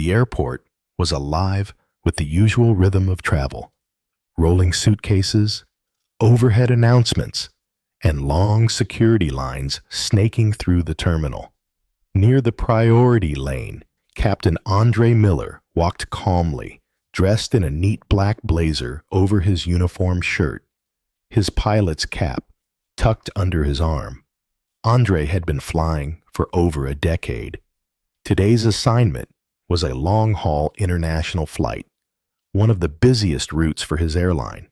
The airport was alive with the usual rhythm of travel: rolling suitcases, overhead announcements, and long security lines snaking through the terminal. Near the priority lane, Captain Andre Miller walked calmly, dressed in a neat black blazer over his uniform shirt, his pilot's cap tucked under his arm. Andre had been flying for over a decade. Today's assignment was a long-haul international flight, one of the busiest routes for his airline.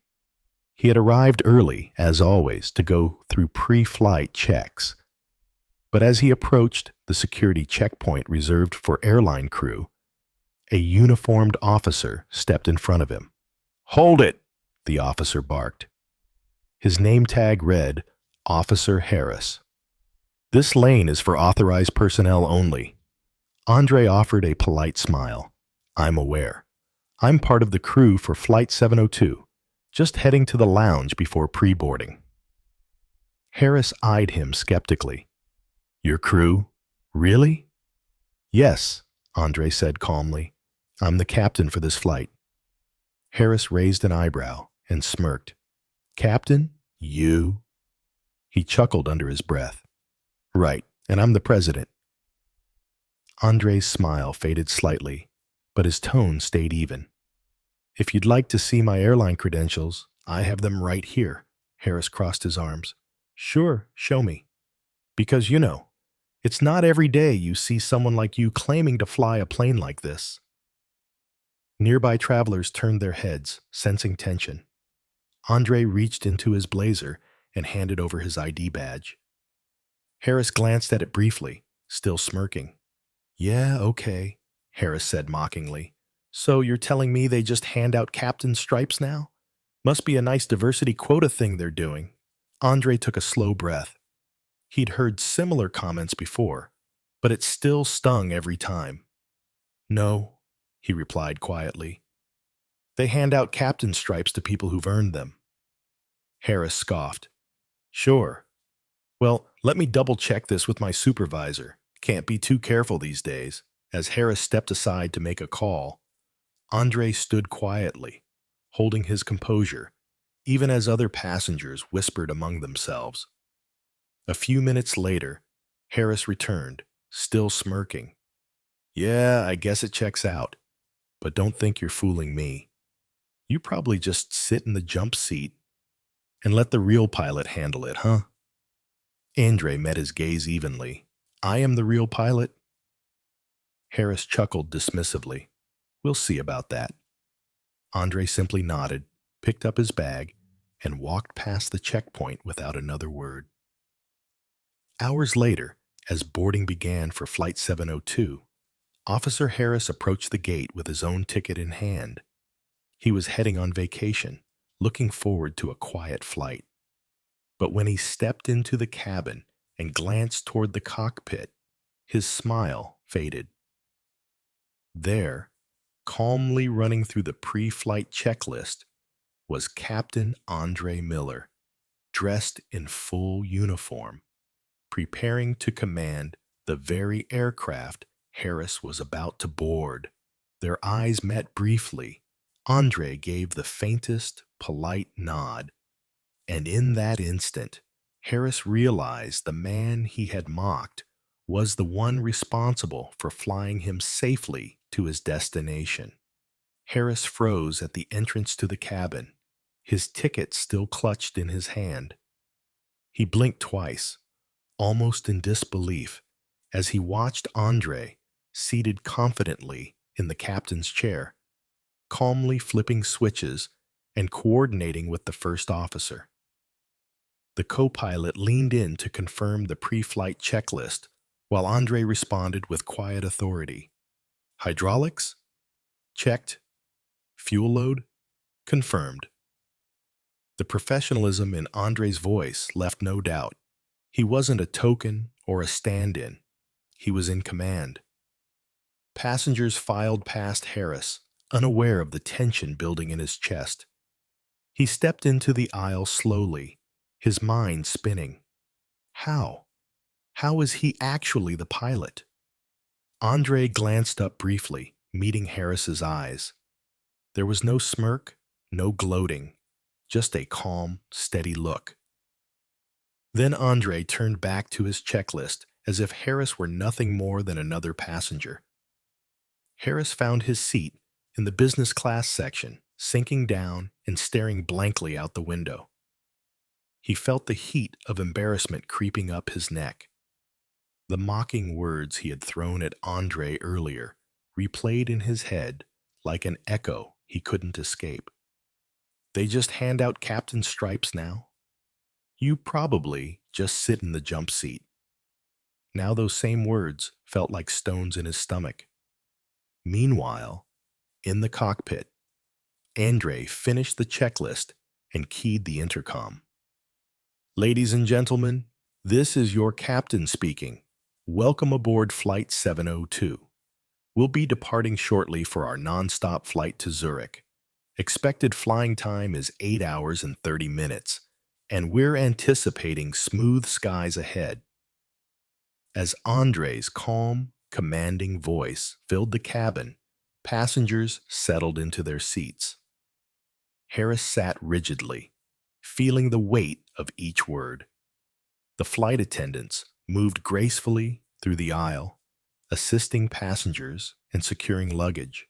He had arrived early, as always, to go through pre-flight checks. But as he approached the security checkpoint reserved for airline crew, a uniformed officer stepped in front of him. "Hold it!" the officer barked. His name tag read, Officer Harris. "This lane is for authorized personnel only." Andre offered a polite smile. "I'm aware. I'm part of the crew for Flight 702, just heading to the lounge before pre-boarding." Harris eyed him skeptically. "Your crew? Really?" "Yes," Andre said calmly. "I'm the captain for this flight." Harris raised an eyebrow and smirked. "Captain? You?" He chuckled under his breath. "Right, and I'm the president." Andre's smile faded slightly, but his tone stayed even. "If you'd like to see my airline credentials, I have them right here." Harris crossed his arms. "Sure, show me. Because, it's not every day you see someone like you claiming to fly a plane like this." Nearby travelers turned their heads, sensing tension. Andre reached into his blazer and handed over his ID badge. Harris glanced at it briefly, still smirking. "Yeah, okay," Harris said mockingly. "So you're telling me they just hand out captain's stripes now? Must be a nice diversity quota thing they're doing." Andre took a slow breath. He'd heard similar comments before, but it still stung every time. "No," he replied quietly. "They hand out captain's stripes to people who've earned them." Harris scoffed. "Sure. Well, let me double-check this with my supervisor. Can't be too careful these days." As Harris stepped aside to make a call, Andre stood quietly, holding his composure, even as other passengers whispered among themselves. A few minutes later, Harris returned, still smirking. "Yeah, I guess it checks out. But don't think you're fooling me. You probably just sit in the jump seat and let the real pilot handle it, huh?" Andre met his gaze evenly. "I am the real pilot?" Harris chuckled dismissively. "We'll see about that." Andre simply nodded, picked up his bag, and walked past the checkpoint without another word. Hours later, as boarding began for Flight 702, Officer Harris approached the gate with his own ticket in hand. He was heading on vacation, looking forward to a quiet flight. But when he stepped into the cabin and glanced toward the cockpit, his smile faded. There, calmly running through the pre-flight checklist, was Captain Andre Miller, dressed in full uniform, preparing to command the very aircraft Harris was about to board. Their eyes met briefly. Andre gave the faintest, polite nod, and in that instant, Harris realized the man he had mocked was the one responsible for flying him safely to his destination. Harris froze at the entrance to the cabin, his ticket still clutched in his hand. He blinked twice, almost in disbelief, as he watched Andre, seated confidently in the captain's chair, calmly flipping switches and coordinating with the first officer. The co-pilot leaned in to confirm the pre-flight checklist, while Andre responded with quiet authority. "Hydraulics? Checked. Fuel load? Confirmed." The professionalism in Andre's voice left no doubt. He wasn't a token or a stand-in. He was in command. Passengers filed past Harris, unaware of the tension building in his chest. He stepped into the aisle slowly, his mind spinning. How? How is he actually the pilot? Andre glanced up briefly, meeting Harris's eyes. There was no smirk, no gloating, just a calm, steady look. Then Andre turned back to his checklist as if Harris were nothing more than another passenger. Harris found his seat in the business class section, sinking down and staring blankly out the window. He felt the heat of embarrassment creeping up his neck. The mocking words he had thrown at Andre earlier replayed in his head like an echo he couldn't escape. They just hand out captain stripes now? You probably just sit in the jump seat. Now those same words felt like stones in his stomach. Meanwhile, in the cockpit, Andre finished the checklist and keyed the intercom. Ladies and gentlemen, this is your captain speaking. Welcome aboard Flight 702. We'll be departing shortly for our non-stop flight to Zurich. Expected flying time is 8 hours and 30 minutes, and we're anticipating smooth skies ahead. As Andre's calm, commanding voice filled the cabin, passengers settled into their seats. Harris sat rigidly, feeling the weight of each word. The flight attendants moved gracefully through the aisle, assisting passengers and securing luggage.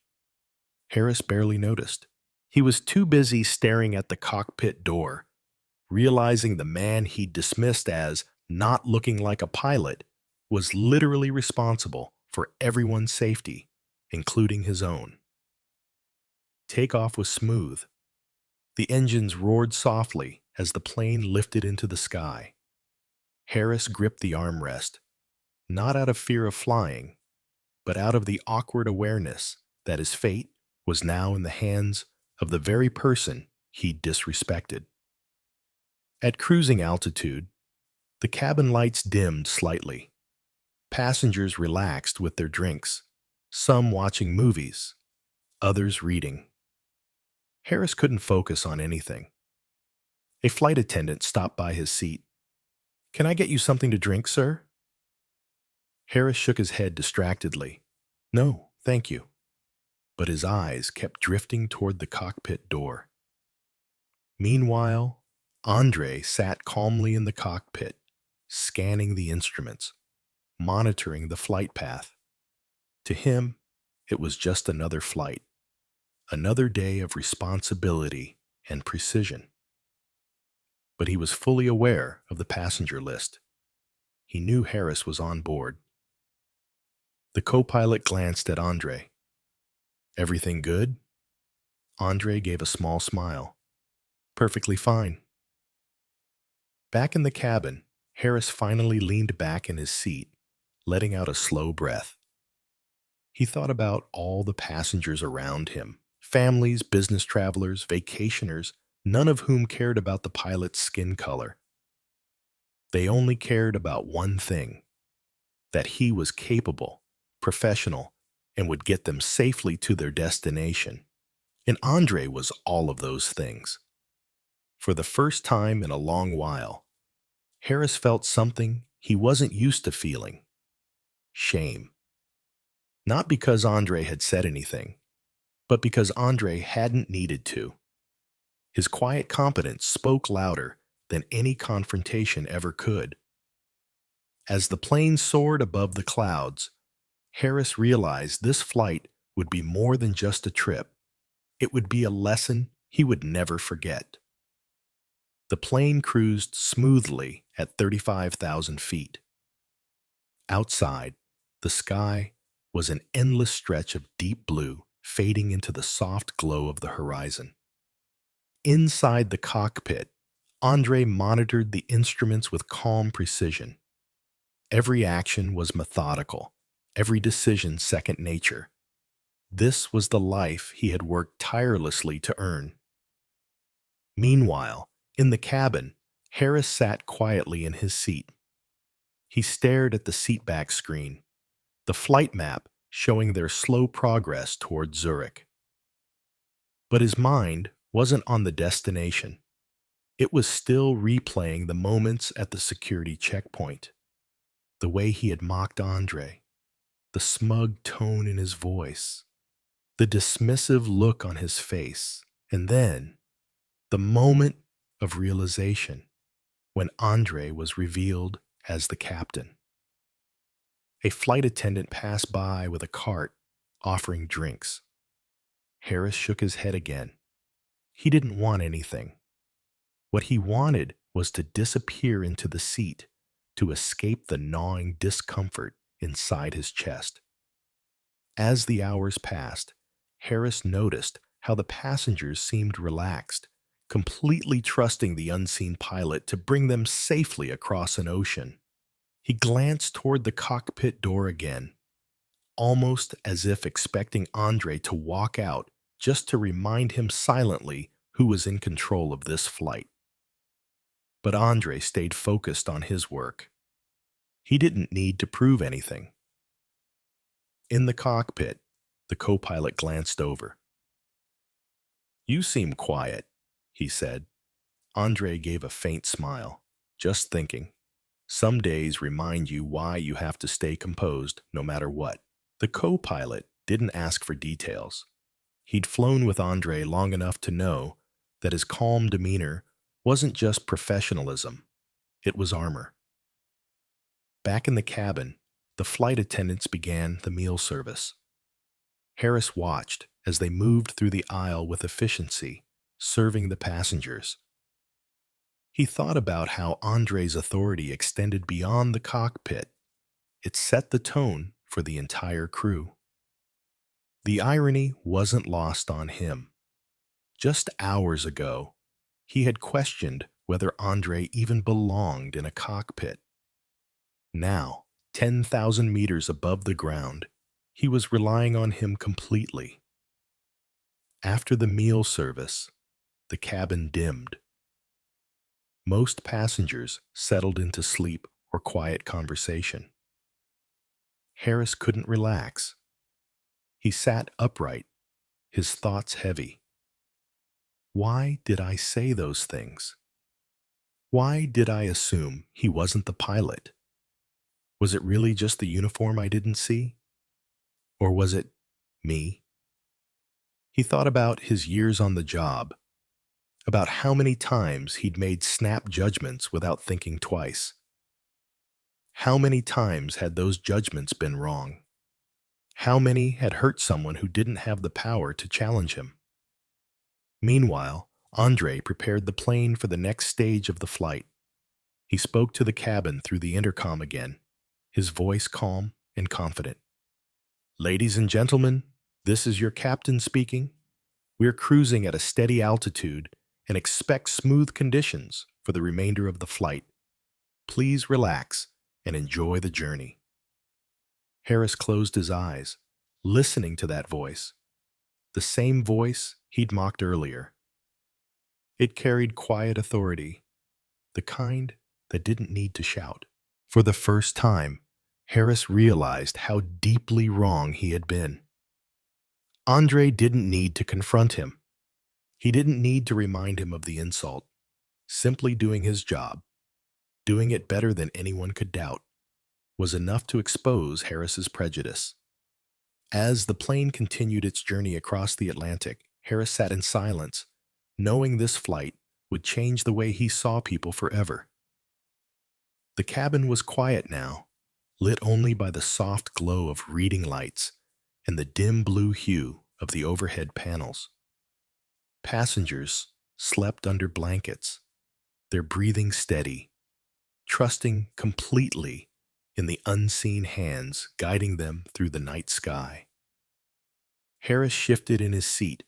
Harris barely noticed. He was too busy staring at the cockpit door, realizing the man he'd dismissed as not looking like a pilot was literally responsible for everyone's safety, including his own. Takeoff was smooth. The engines roared softly as the plane lifted into the sky. Harris gripped the armrest, not out of fear of flying, but out of the awkward awareness that his fate was now in the hands of the very person he'd disrespected. At cruising altitude, the cabin lights dimmed slightly. Passengers relaxed with their drinks, some watching movies, others reading. Harris couldn't focus on anything. A flight attendant stopped by his seat. "Can I get you something to drink, sir?" Harris shook his head distractedly. "No, thank you." But his eyes kept drifting toward the cockpit door. Meanwhile, Andre sat calmly in the cockpit, scanning the instruments, monitoring the flight path. To him, it was just another flight, another day of responsibility and precision. But he was fully aware of the passenger list. He knew Harris was on board. The co-pilot glanced at Andre. "Everything good?" Andre gave a small smile. "Perfectly fine." Back in the cabin, Harris finally leaned back in his seat, letting out a slow breath. He thought about all the passengers around him, families, business travelers, vacationers, none of whom cared about the pilot's skin color. They only cared about one thing, that he was capable, professional, and would get them safely to their destination. And Andre was all of those things. For the first time in a long while, Harris felt something he wasn't used to feeling: shame. Not because Andre had said anything, but because Andre hadn't needed to. His quiet competence spoke louder than any confrontation ever could. As the plane soared above the clouds, Harris realized this flight would be more than just a trip. It would be a lesson he would never forget. The plane cruised smoothly at 35,000 feet. Outside, the sky was an endless stretch of deep blue fading into the soft glow of the horizon. Inside the cockpit, Andre monitored the instruments with calm precision. Every action was methodical, every decision second nature. This was the life he had worked tirelessly to earn. Meanwhile, in the cabin, Harris sat quietly in his seat. He stared at the seatback screen, the flight map showing their slow progress toward Zurich. But his mind wasn't on the destination. It was still replaying the moments at the security checkpoint. The way he had mocked Andre, the smug tone in his voice, the dismissive look on his face, and then the moment of realization when Andre was revealed as the captain. A flight attendant passed by with a cart offering drinks. Harris shook his head again. He didn't want anything. What he wanted was to disappear into the seat, to escape the gnawing discomfort inside his chest. As the hours passed, Harris noticed how the passengers seemed relaxed, completely trusting the unseen pilot to bring them safely across an ocean. He glanced toward the cockpit door again, almost as if expecting Andre to walk out just to remind him silently who was in control of this flight. But Andre stayed focused on his work. He didn't need to prove anything. In the cockpit, the co-pilot glanced over. "You seem quiet," he said. Andre gave a faint smile. "Just thinking. Some days remind you why you have to stay composed no matter what." The co-pilot didn't ask for details. He'd flown with Andre long enough to know that his calm demeanor wasn't just professionalism, it was armor. Back in the cabin, the flight attendants began the meal service. Harris watched as they moved through the aisle with efficiency, serving the passengers. He thought about how Andre's authority extended beyond the cockpit. It set the tone for the entire crew. The irony wasn't lost on him. Just hours ago, he had questioned whether Andre even belonged in a cockpit. Now, 10,000 meters above the ground, he was relying on him completely. After the meal service, the cabin dimmed. Most passengers settled into sleep or quiet conversation. Harris couldn't relax. He sat upright, his thoughts heavy. Why did I say those things? Why did I assume he wasn't the pilot? Was it really just the uniform I didn't see? Or was it me? He thought about his years on the job, about how many times he'd made snap judgments without thinking twice. How many times had those judgments been wrong? How many had hurt someone who didn't have the power to challenge him? Meanwhile, Andre prepared the plane for the next stage of the flight. He spoke to the cabin through the intercom again, his voice calm and confident. "Ladies and gentlemen, this is your captain speaking. We're cruising at a steady altitude and expect smooth conditions for the remainder of the flight. Please relax and enjoy the journey." Harris closed his eyes, listening to that voice, the same voice he'd mocked earlier. It carried quiet authority, the kind that didn't need to shout. For the first time, Harris realized how deeply wrong he had been. Andre didn't need to confront him. He didn't need to remind him of the insult. Simply doing his job, doing it better than anyone could doubt, was enough to expose Harris's prejudice. As the plane continued its journey across the Atlantic, Harris sat in silence, knowing this flight would change the way he saw people forever. The cabin was quiet now, lit only by the soft glow of reading lights and the dim blue hue of the overhead panels. Passengers slept under blankets, their breathing steady, trusting completely in the unseen hands guiding them through the night sky. Harris shifted in his seat,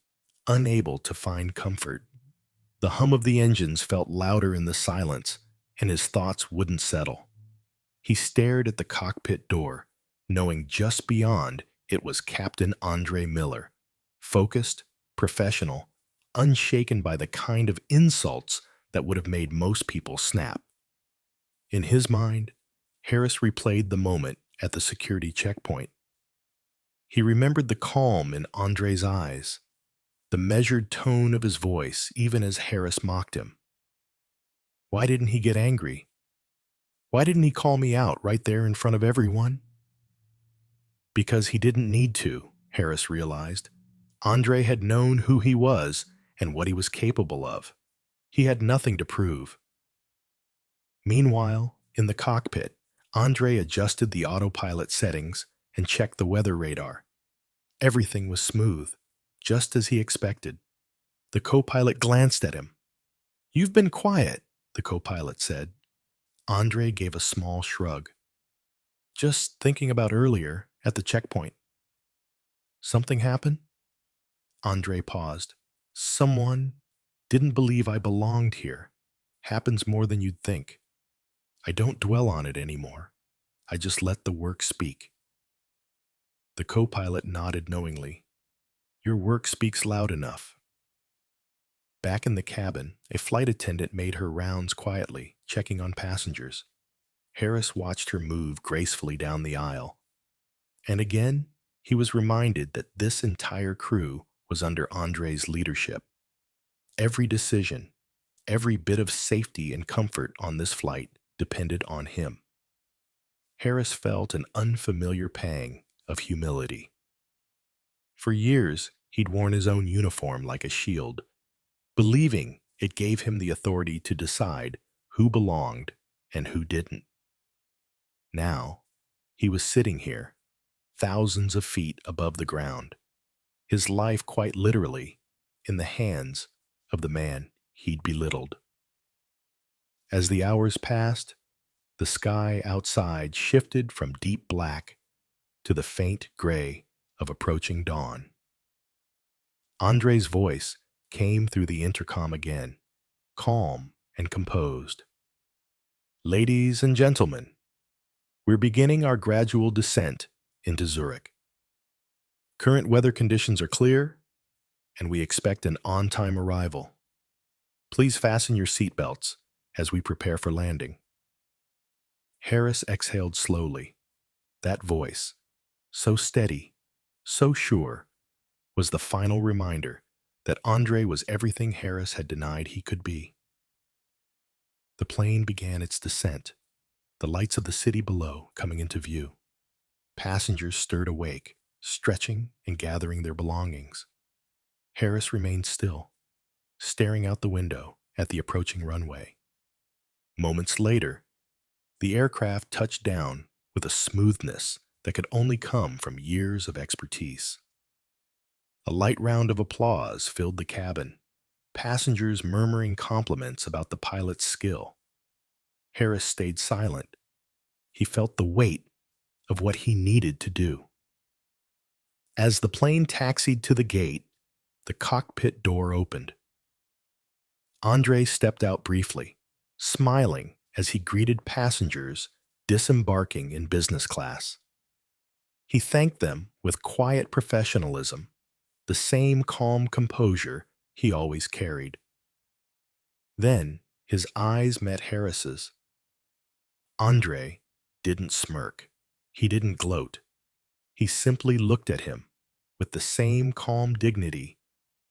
unable to find comfort. The hum of the engines felt louder in the silence, and his thoughts wouldn't settle. He stared at the cockpit door, knowing just beyond it was Captain Andre Miller, focused, professional, unshaken by the kind of insults that would have made most people snap. In his mind, Harris replayed the moment at the security checkpoint. He remembered the calm in Andre's eyes, the measured tone of his voice even as Harris mocked him. Why didn't he get angry? Why didn't he call me out right there in front of everyone? Because he didn't need to, Harris realized. Andre had known who he was and what he was capable of. He had nothing to prove. Meanwhile, in the cockpit, Andre adjusted the autopilot settings and checked the weather radar. Everything was smooth, just as he expected. The co-pilot glanced at him. "You've been quiet," the co-pilot said. Andre gave a small shrug. "Just thinking about earlier, at the checkpoint." "Something happened?" Andre paused. "Someone didn't believe I belonged here. Happens more than you'd think. I don't dwell on it anymore. I just let the work speak." The co-pilot nodded knowingly. "Your work speaks loud enough." Back in the cabin, a flight attendant made her rounds quietly, checking on passengers. Harris watched her move gracefully down the aisle. And again, he was reminded that this entire crew was under Andre's leadership. Every decision, every bit of safety and comfort on this flight depended on him. Harris felt an unfamiliar pang of humility. For years, he'd worn his own uniform like a shield, believing it gave him the authority to decide who belonged and who didn't. Now, he was sitting here, thousands of feet above the ground, his life quite literally in the hands of the man he'd belittled. As the hours passed, the sky outside shifted from deep black to the faint gray of approaching dawn. Andre's voice came through the intercom again, calm and composed. "Ladies and gentlemen, we're beginning our gradual descent into Zurich. Current weather conditions are clear, and we expect an on-time arrival. Please fasten your seatbelts as we prepare for landing." Harris exhaled slowly. That voice, so steady, so sure, was the final reminder that Andre was everything Harris had denied he could be. The plane began its descent, the lights of the city below coming into view. Passengers stirred awake, stretching and gathering their belongings. Harris remained still, staring out the window at the approaching runway. Moments later, the aircraft touched down with a smoothness that could only come from years of expertise. A light round of applause filled the cabin, passengers murmuring compliments about the pilot's skill. Harris stayed silent. He felt the weight of what he needed to do. As the plane taxied to the gate, the cockpit door opened. Andre stepped out briefly, smiling as he greeted passengers disembarking in business class. He thanked them with quiet professionalism, the same calm composure he always carried. Then his eyes met Harris's. Andre didn't smirk. He didn't gloat. He simply looked at him with the same calm dignity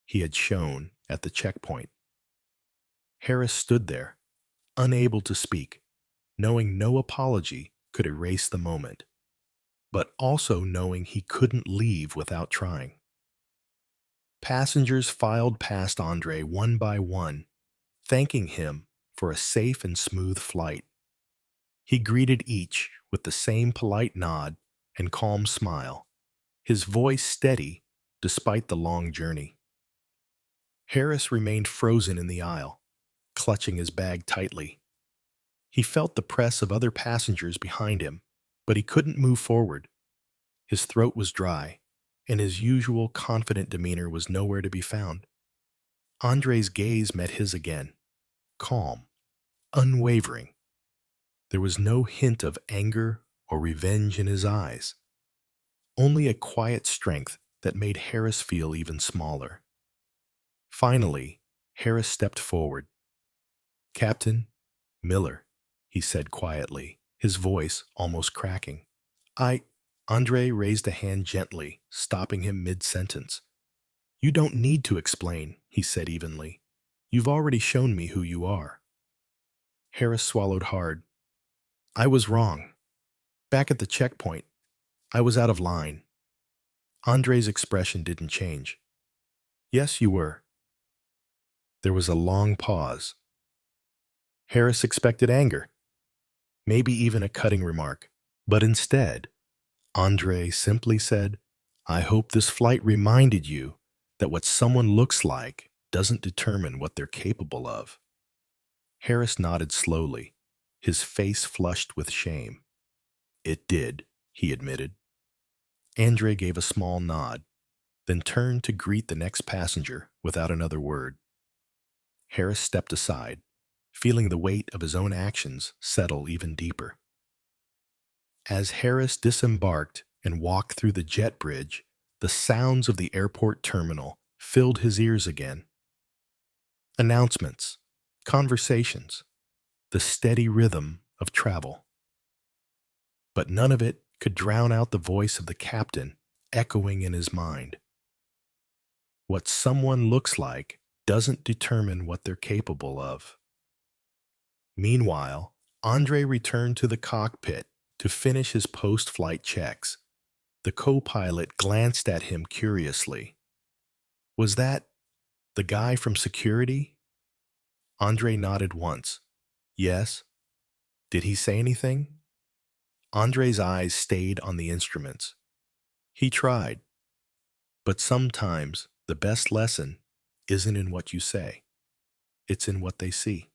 he had shown at the checkpoint. Harris stood there, unable to speak, knowing no apology could erase the moment, but also knowing he couldn't leave without trying. Passengers filed past Andre one by one, thanking him for a safe and smooth flight. He greeted each with the same polite nod and calm smile, his voice steady despite the long journey. Harris remained frozen in the aisle, clutching his bag tightly. He felt the press of other passengers behind him, but he couldn't move forward. His throat was dry, and his usual confident demeanor was nowhere to be found. Andre's gaze met his again, calm, unwavering. There was no hint of anger or revenge in his eyes, only a quiet strength that made Harris feel even smaller. Finally, Harris stepped forward. "Captain Miller," he said quietly, his voice almost cracking. Andre raised a hand gently, stopping him mid-sentence. "You don't need to explain," he said evenly. "You've already shown me who you are." Harris swallowed hard. "I was wrong. Back at the checkpoint, I was out of line." Andre's expression didn't change. Yes, you were. There was a long pause. Harris expected anger, maybe even a cutting remark. But instead, Andre simply said, I hope this flight reminded you that what someone looks like doesn't determine what they're capable of. Harris nodded slowly, his face flushed with shame. It did, he admitted. Andre gave a small nod, then turned to greet the next passenger without another word. Harris stepped aside, feeling the weight of his own actions settle even deeper. As Harris disembarked and walked through the jet bridge, the sounds of the airport terminal filled his ears again. Announcements, conversations, the steady rhythm of travel. But none of it could drown out the voice of the captain echoing in his mind. What someone looks like doesn't determine what they're capable of. Meanwhile, Andre returned to the cockpit to finish his post-flight checks. The co-pilot glanced at him curiously. Was that the guy from security? Andre nodded once. Yes. Did he say anything? Andre's eyes stayed on the instruments. He tried. But sometimes the best lesson isn't in what you say. It's in what they see.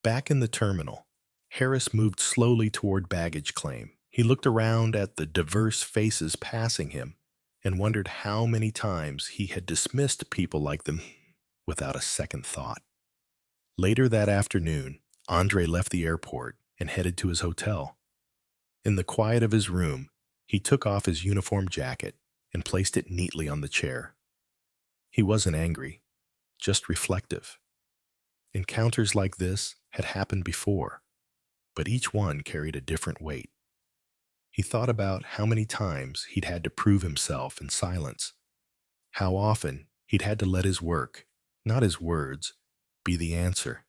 Back in the terminal, Harris moved slowly toward baggage claim. He looked around at the diverse faces passing him and wondered how many times he had dismissed people like them without a second thought. Later that afternoon, Andre left the airport and headed to his hotel. In the quiet of his room, he took off his uniform jacket and placed it neatly on the chair. He wasn't angry, just reflective. Encounters like this had happened before, but each one carried a different weight. He thought about how many times he'd had to prove himself in silence, how often he'd had to let his work, not his words, be the answer.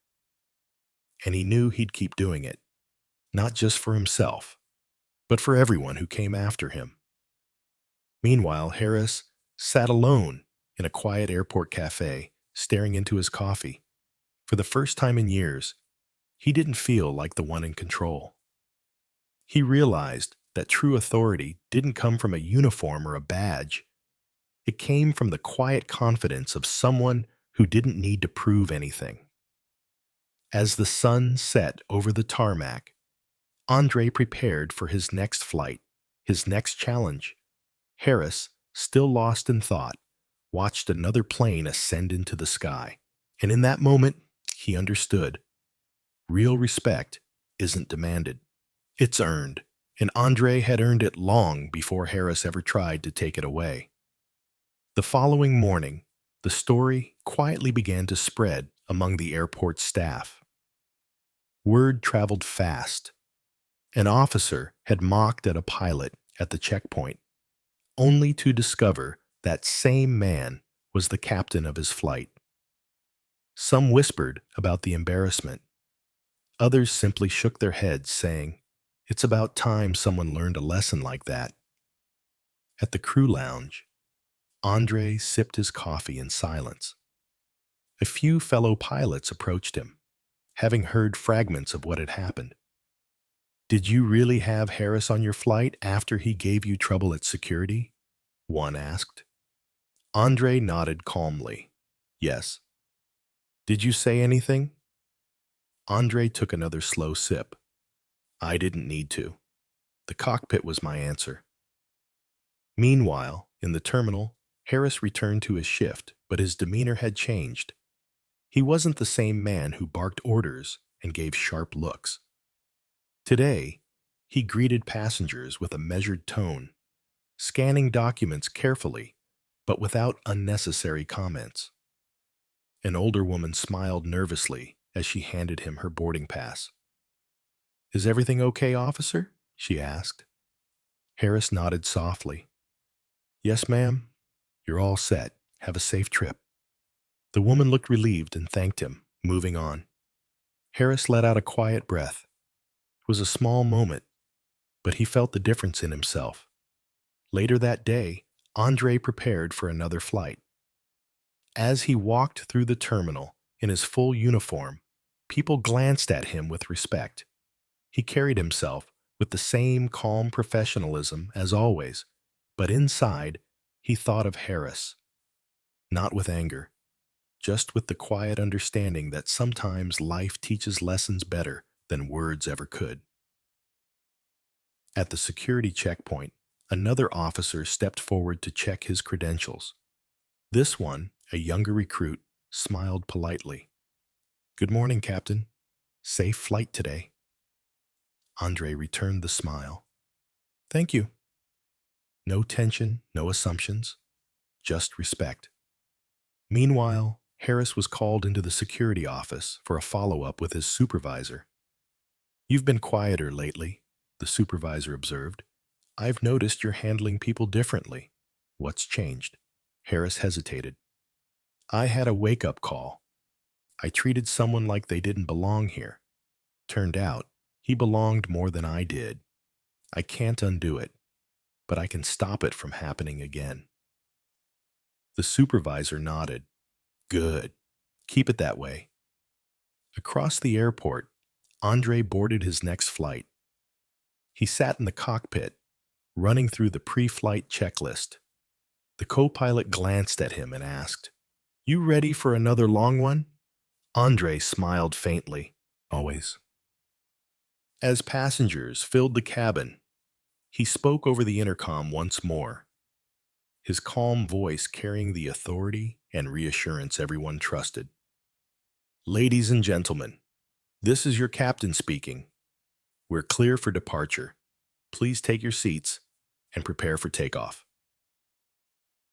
And he knew he'd keep doing it, not just for himself, but for everyone who came after him. Meanwhile, Harris sat alone in a quiet airport cafe, staring into his coffee. For the first time in years, he didn't feel like the one in control. He realized that true authority didn't come from a uniform or a badge. It came from the quiet confidence of someone who didn't need to prove anything. As the sun set over the tarmac, Andre prepared for his next flight, his next challenge. Harris, still lost in thought, watched another plane ascend into the sky. And in that moment, he understood. Real respect isn't demanded. It's earned, and Andre had earned it long before Harris ever tried to take it away. The following morning, the story quietly began to spread among the airport staff. Word traveled fast. An officer had mocked at a pilot at the checkpoint, only to discover that same man was the captain of his flight. Some whispered about the embarrassment. Others simply shook their heads, saying, "It's about time someone learned a lesson like that." At the crew lounge, Andre sipped his coffee in silence. A few fellow pilots approached him, having heard fragments of what had happened. "Did you really have Harris on your flight after he gave you trouble at security?" one asked. Andre nodded calmly. "Yes." "Did you say anything?" Andre took another slow sip. "I didn't need to. The cockpit was my answer." Meanwhile, in the terminal, Harris returned to his shift, but his demeanor had changed. He wasn't the same man who barked orders and gave sharp looks. Today, he greeted passengers with a measured tone, scanning documents carefully, but without unnecessary comments. An older woman smiled nervously as she handed him her boarding pass. "Is everything okay, officer?" she asked. Harris nodded softly. "Yes, ma'am. You're all set. Have a safe trip." The woman looked relieved and thanked him, moving on. Harris let out a quiet breath. It was a small moment, but he felt the difference in himself. Later that day, Andre prepared for another flight. As he walked through the terminal in his full uniform, people glanced at him with respect. He carried himself with the same calm professionalism as always, but inside, he thought of Harris, not with anger, just with the quiet understanding that sometimes life teaches lessons better than words ever could. At the security checkpoint, another officer stepped forward to check his credentials. This one, a younger recruit, smiled politely. "Good morning, Captain. Safe flight today." Andre returned the smile. "Thank you." No tension, no assumptions, just respect. Meanwhile, Harris was called into the security office for a follow-up with his supervisor. "You've been quieter lately," the supervisor observed. "I've noticed you're handling people differently. What's changed?" Harris hesitated. "I had a wake-up call. I treated someone like they didn't belong here. Turned out, he belonged more than I did. I can't undo it, but I can stop it from happening again." The supervisor nodded. "Good. Keep it that way." Across the airport, Andre boarded his next flight. He sat in the cockpit, running through the pre-flight checklist. The co-pilot glanced at him and asked, "You ready for another long one?" Andre smiled faintly. "Always." As passengers filled the cabin, he spoke over the intercom once more, his calm voice carrying the authority and reassurance everyone trusted. "Ladies and gentlemen, this is your captain speaking. We're clear for departure. Please take your seats and prepare for takeoff."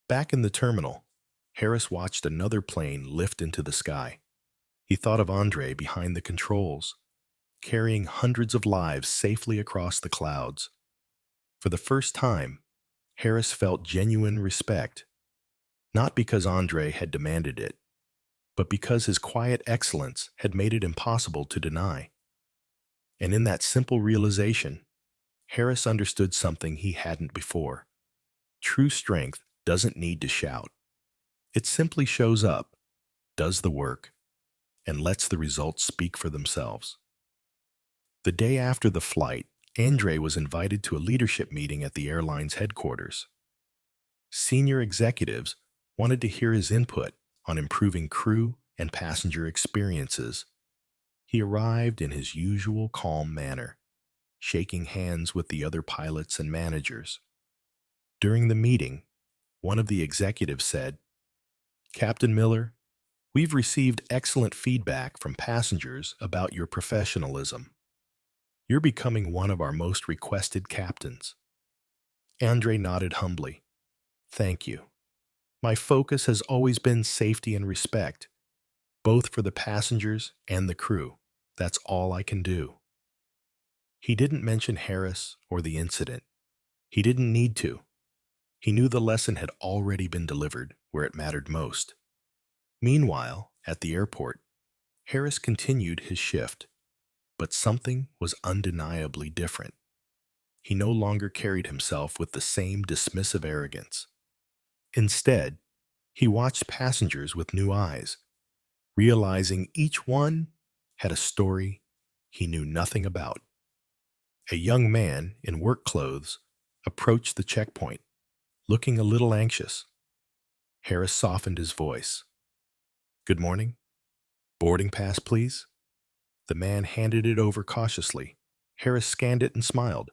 Back in the terminal, Harris watched another plane lift into the sky. He thought of Andre behind the controls, carrying hundreds of lives safely across the clouds. For the first time, Harris felt genuine respect, not because Andre had demanded it, but because his quiet excellence had made it impossible to deny. And in that simple realization, Harris understood something he hadn't before. True strength doesn't need to shout. It simply shows up, does the work, and lets the results speak for themselves. The day after the flight, Andre was invited to a leadership meeting at the airline's headquarters. Senior executives wanted to hear his input on improving crew and passenger experiences. He arrived in his usual calm manner, shaking hands with the other pilots and managers. During the meeting, one of the executives said, "Captain Miller, we've received excellent feedback from passengers about your professionalism. You're becoming one of our most requested captains." Andre nodded humbly. "Thank you. My focus has always been safety and respect, both for the passengers and the crew. That's all I can do." He didn't mention Harris or the incident. He didn't need to. He knew the lesson had already been delivered where it mattered most. Meanwhile, at the airport, Harris continued his shift, but something was undeniably different. He no longer carried himself with the same dismissive arrogance. Instead, he watched passengers with new eyes, realizing each one had a story he knew nothing about. A young man in work clothes approached the checkpoint, looking a little anxious. Harris softened his voice. "Good morning. Boarding pass, please." The man handed it over cautiously. Harris scanned it and smiled.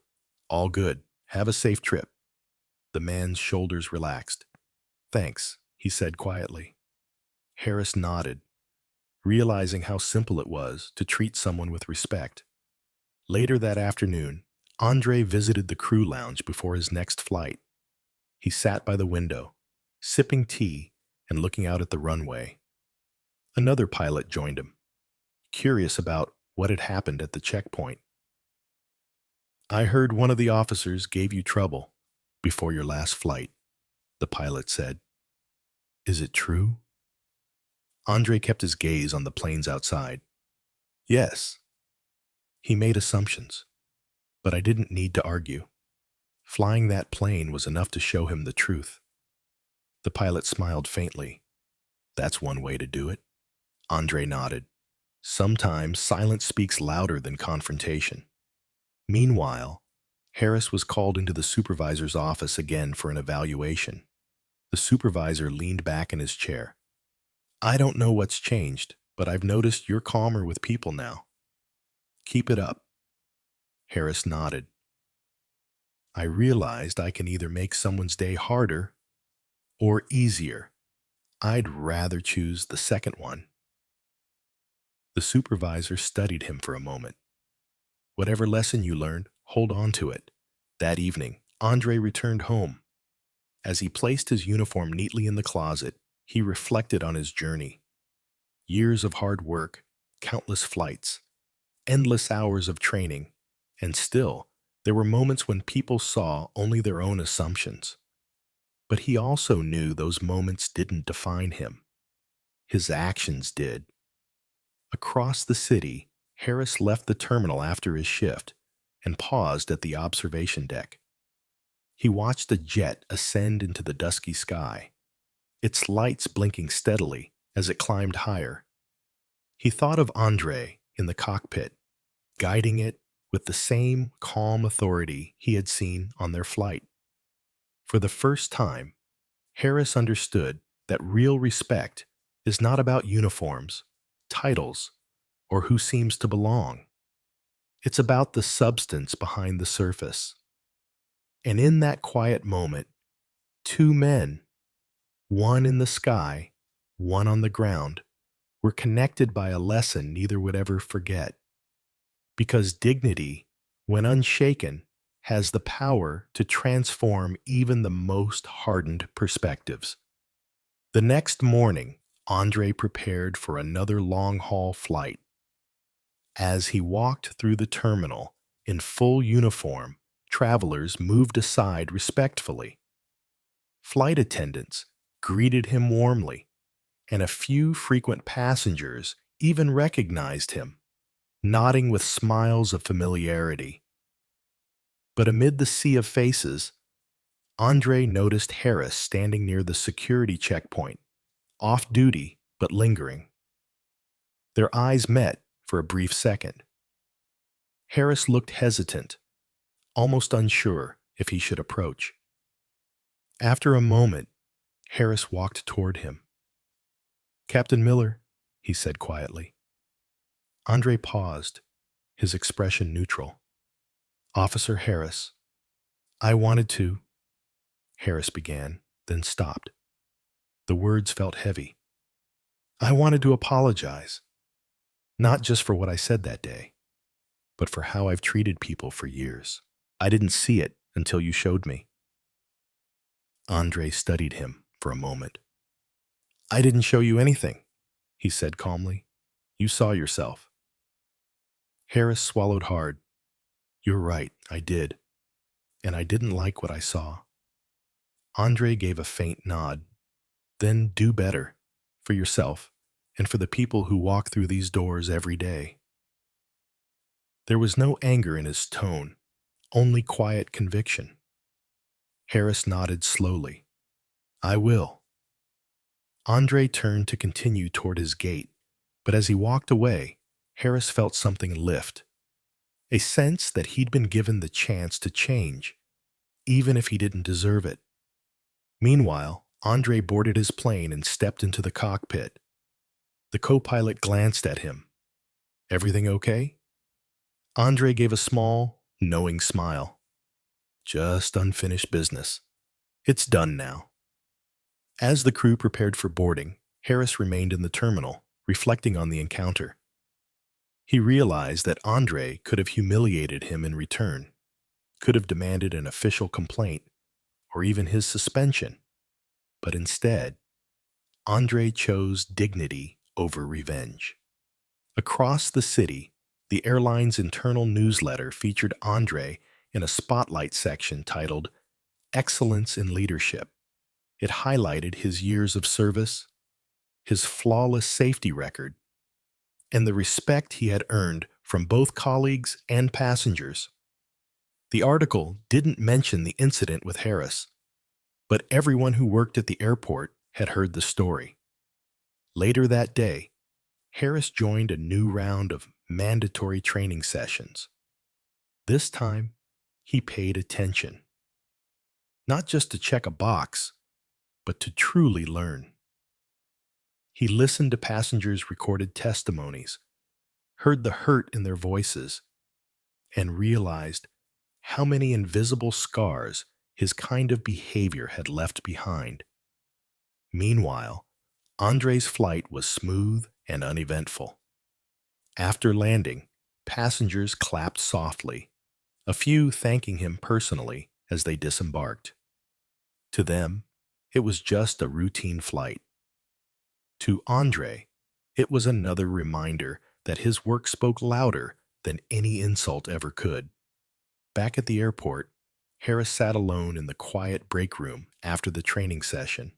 "All good. Have a safe trip." The man's shoulders relaxed. "Thanks," he said quietly. Harris nodded, realizing how simple it was to treat someone with respect. Later that afternoon, Andre visited the crew lounge before his next flight. He sat by the window, sipping tea and looking out at the runway. Another pilot joined him, curious about what had happened at the checkpoint. "I heard one of the officers gave you trouble before your last flight," the pilot said. "Is it true?" Andre kept his gaze on the planes outside. "Yes." He made assumptions, but I didn't need to argue. Flying that plane was enough to show him the truth. The pilot smiled faintly. That's one way to do it. Andre nodded. Sometimes silence speaks louder than confrontation. Meanwhile, Harris was called into the supervisor's office again for an evaluation. The supervisor leaned back in his chair. I don't know what's changed, but I've noticed you're calmer with people now. Keep it up. Harris nodded. I realized I can either make someone's day harder or easier. I'd rather choose the second one. The supervisor studied him for a moment. Whatever lesson you learned, hold on to it. That evening, Andre returned home. As he placed his uniform neatly in the closet, he reflected on his journey. Years of hard work, countless flights, endless hours of training, and still, there were moments when people saw only their own assumptions. But he also knew those moments didn't define him. His actions did. Across the city, Harris left the terminal after his shift and paused at the observation deck. He watched a jet ascend into the dusky sky, its lights blinking steadily as it climbed higher. He thought of Andre in the cockpit, guiding it with the same calm authority he had seen on their flight. For the first time, Harris understood that real respect is not about uniforms, titles, or who seems to belong. It's about the substance behind the surface. And in that quiet moment, two men, one in the sky, one on the ground, were connected by a lesson neither would ever forget. Because dignity, when unshaken, has the power to transform even the most hardened perspectives. The next morning, Andre prepared for another long-haul flight. As he walked through the terminal in full uniform, travelers moved aside respectfully. Flight attendants greeted him warmly, and a few frequent passengers even recognized him, nodding with smiles of familiarity. But amid the sea of faces, Andre noticed Harris standing near the security checkpoint, off duty but lingering. Their eyes met for a brief second. Harris looked hesitant, almost unsure if he should approach. After a moment, Harris walked toward him. "Captain Miller," he said quietly. Andre paused, his expression neutral. "Officer Harris, I wanted to—" Harris began, then stopped. The words felt heavy. "I wanted to apologize, not just for what I said that day, but for how I've treated people for years. I didn't see it until you showed me." Andre studied him for a moment. "I didn't show you anything," he said calmly. "You saw yourself." Harris swallowed hard. "You're right, I did. And I didn't like what I saw." Andre gave a faint nod. "Then do better, for yourself and for the people who walk through these doors every day." There was no anger in his tone, only quiet conviction. Harris nodded slowly. "I will." Andre turned to continue toward his gate, but as he walked away, Harris felt something lift. A sense that he'd been given the chance to change, even if he didn't deserve it. Meanwhile, Andre boarded his plane and stepped into the cockpit. The co-pilot glanced at him. "Everything okay?" Andre gave a small, knowing smile. "Just unfinished business. It's done now." As the crew prepared for boarding, Harris remained in the terminal, reflecting on the encounter. He realized that Andre could have humiliated him in return, could have demanded an official complaint, or even his suspension. But instead, Andre chose dignity over revenge. Across the city, the airline's internal newsletter featured Andre in a spotlight section titled "Excellence in Leadership." It highlighted his years of service, his flawless safety record, and the respect he had earned from both colleagues and passengers. The article didn't mention the incident with Harris, but everyone who worked at the airport had heard the story. Later that day, Harris joined a new round of mandatory training sessions. This time, he paid attention, not just to check a box, but to truly learn. He listened to passengers' recorded testimonies, heard the hurt in their voices, and realized how many invisible scars his kind of behavior had left behind. Meanwhile, Andre's flight was smooth and uneventful. After landing, passengers clapped softly, a few thanking him personally as they disembarked. To them, it was just a routine flight. To Andre, it was another reminder that his work spoke louder than any insult ever could. Back at the airport, Harris sat alone in the quiet break room after the training session.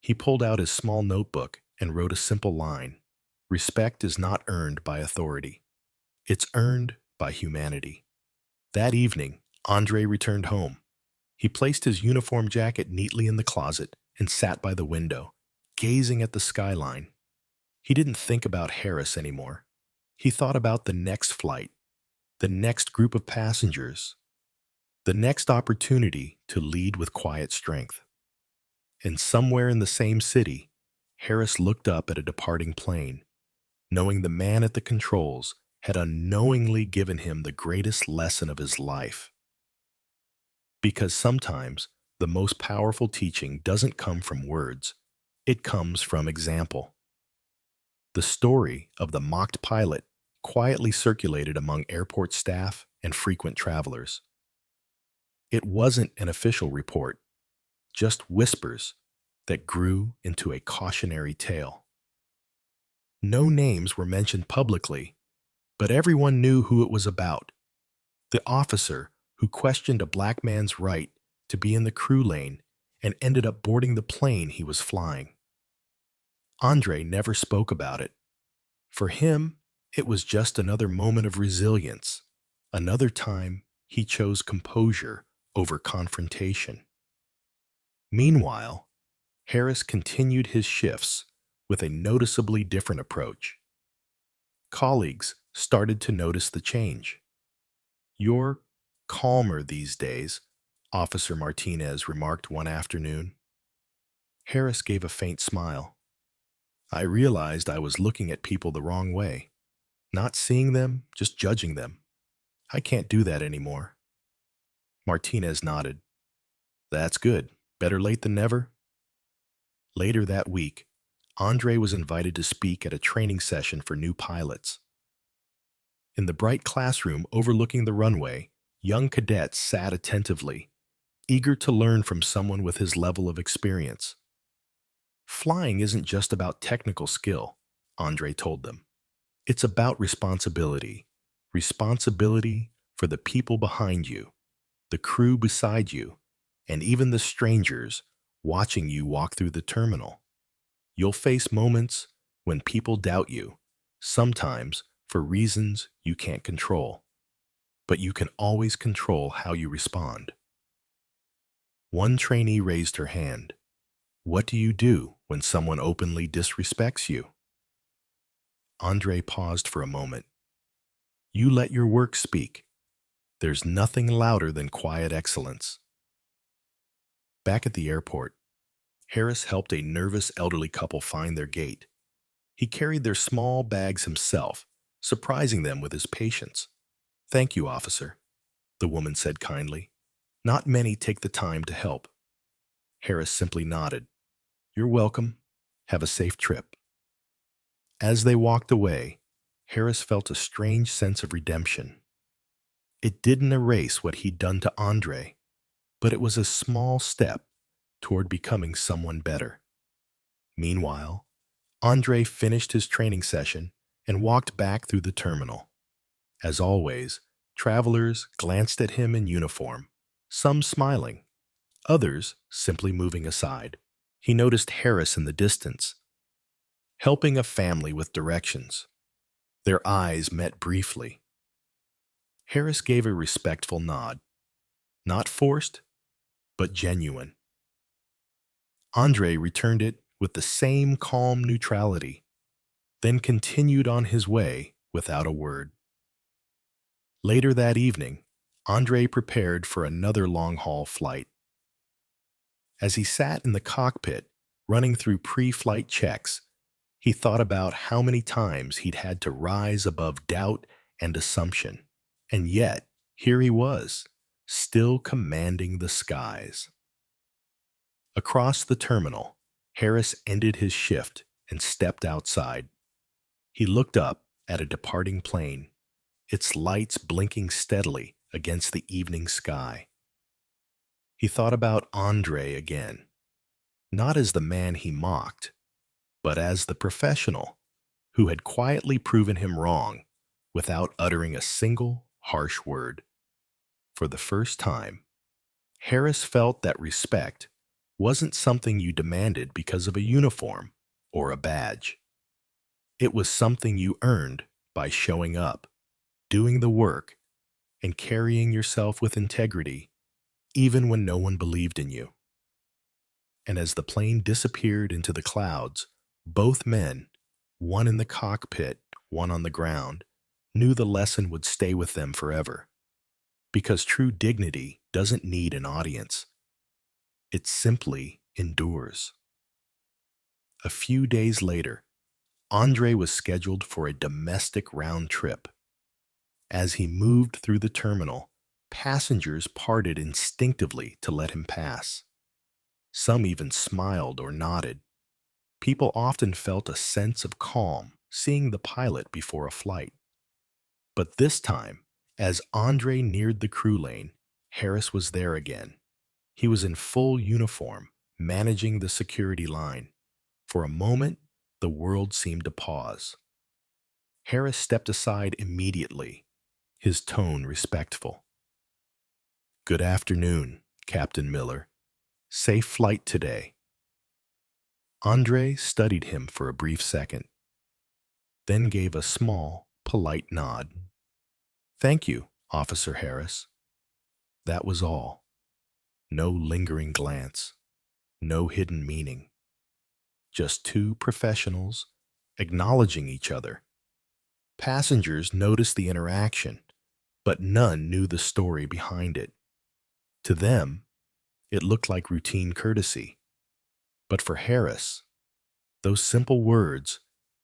He pulled out his small notebook and wrote a simple line: "Respect is not earned by authority. It's earned by humanity." That evening, Andre returned home. He placed his uniform jacket neatly in the closet and sat by the window, gazing at the skyline. He didn't think about Harris anymore. He thought about the next flight, the next group of passengers, the next opportunity to lead with quiet strength. And somewhere in the same city, Harris looked up at a departing plane, knowing the man at the controls had unknowingly given him the greatest lesson of his life. Because sometimes the most powerful teaching doesn't come from words, it comes from example. The story of the mocked pilot quietly circulated among airport staff and frequent travelers. It wasn't an official report, just whispers that grew into a cautionary tale. No names were mentioned publicly, but everyone knew who it was about: the officer who questioned a black man's right to be in the crew lane and ended up boarding the plane he was flying. Andre never spoke about it. For him, it was just another moment of resilience, another time he chose composure over confrontation. Meanwhile, Harris continued his shifts with a noticeably different approach. Colleagues started to notice the change. "You're calmer these days," Officer Martinez remarked one afternoon. Harris gave a faint smile. "I realized I was looking at people the wrong way, not seeing them, just judging them. I can't do that anymore." Martinez nodded. "That's good. Better late than never." Later that week, Andre was invited to speak at a training session for new pilots. In the bright classroom overlooking the runway, young cadets sat attentively, eager to learn from someone with his level of experience. "Flying isn't just about technical skill," Andre told them. "It's about responsibility. Responsibility for the people behind you, the crew beside you, and even the strangers watching you walk through the terminal. You'll face moments when people doubt you, sometimes for reasons you can't control, but you can always control how you respond." One trainee raised her hand. "What do you do when someone openly disrespects you?" Andre paused for a moment. "You let your work speak. There's nothing louder than quiet excellence." Back at the airport, Harris helped a nervous elderly couple find their gate. He carried their small bags himself, surprising them with his patience. "Thank you, officer," the woman said kindly. "Not many take the time to help." Harris simply nodded. "You're welcome. Have a safe trip." As they walked away, Harris felt a strange sense of redemption. It didn't erase what he'd done to Andre, but it was a small step toward becoming someone better. Meanwhile, Andre finished his training session and walked back through the terminal. As always, travelers glanced at him in uniform, some smiling, others simply moving aside. He noticed Harris in the distance, helping a family with directions. Their eyes met briefly. Harris gave a respectful nod, not forced, but genuine. Andre returned it with the same calm neutrality, then continued on his way without a word. Later that evening, Andre prepared for another long-haul flight. As he sat in the cockpit, running through pre-flight checks, he thought about how many times he'd had to rise above doubt and assumption. And yet, here he was, still commanding the skies. Across the terminal, Harris ended his shift and stepped outside. He looked up at a departing plane, its lights blinking steadily against the evening sky. He thought about Andre again, not as the man he mocked, but as the professional who had quietly proven him wrong without uttering a single harsh word. For the first time, Harris felt that respect wasn't something you demanded because of a uniform or a badge. It was something you earned by showing up, doing the work, and carrying yourself with integrity, even when no one believed in you. And as the plane disappeared into the clouds, both men, one in the cockpit, one on the ground, knew the lesson would stay with them forever. Because true dignity doesn't need an audience. It simply endures. A few days later, Andre was scheduled for a domestic round trip. As he moved through the terminal, passengers parted instinctively to let him pass. Some even smiled or nodded. People often felt a sense of calm seeing the pilot before a flight. But this time, as Andre neared the crew lane, Harris was there again. He was in full uniform, managing the security line. For a moment, the world seemed to pause. Harris stepped aside immediately, his tone respectful. "Good afternoon, Captain Miller. Safe flight today." Andre studied him for a brief second, then gave a small, polite nod. "Thank you, Officer Harris." That was all. No lingering glance, no hidden meaning. Just two professionals acknowledging each other. Passengers noticed the interaction, but none knew the story behind it. To them, it looked like routine courtesy. But for Harris, those simple words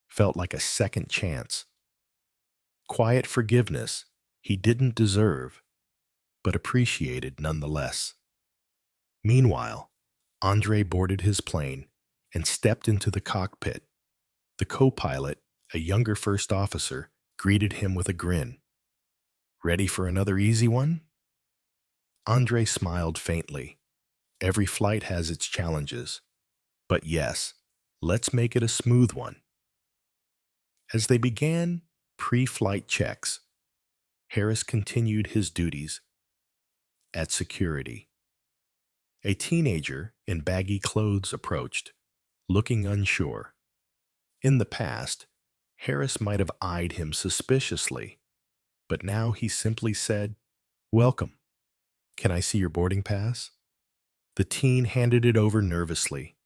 felt like a second chance. Quiet forgiveness he didn't deserve, but appreciated nonetheless. Meanwhile, Andre boarded his plane and stepped into the cockpit. The co-pilot, a younger first officer, greeted him with a grin. "Ready for another easy one?" Andre smiled faintly. Every flight has its challenges. But yes, let's make it a smooth one. As they began pre-flight checks, Harris continued his duties at security. A teenager in baggy clothes approached, looking unsure. In the past, Harris might have eyed him suspiciously, but now he simply said, "Welcome. Can I see your boarding pass?" The teen handed it over nervously.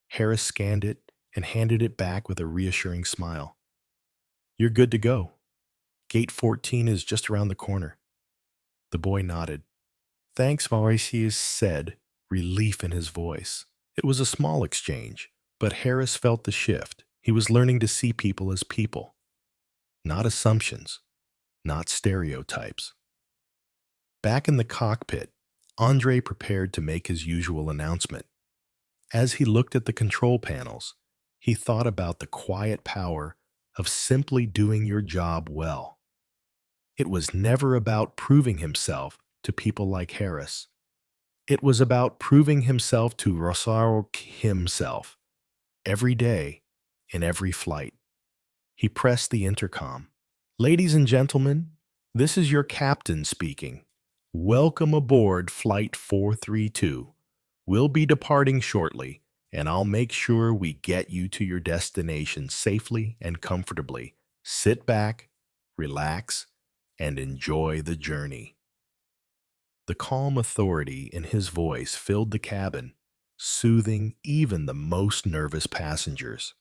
Harris scanned it and handed it back with a reassuring smile. "You're good to go. Gate 14 is just around the corner." The boy nodded. "Thanks, Maurice," said, relief in his voice. It was a small exchange, but Harris felt the shift. He was learning to see people as people, not assumptions, not stereotypes. Back in the cockpit, Andre prepared to make his usual announcement. As he looked at the control panels, he thought about the quiet power of simply doing your job well. It was never about proving himself to people like Harris. It was about proving himself to Rosario himself, every day, in every flight. He pressed the intercom. "Ladies and gentlemen, this is your captain speaking. Welcome aboard Flight 432. We'll be departing shortly, and I'll make sure we get you to your destination safely and comfortably. Sit back, relax, and enjoy the journey." The calm authority in his voice filled the cabin, soothing even the most nervous passengers.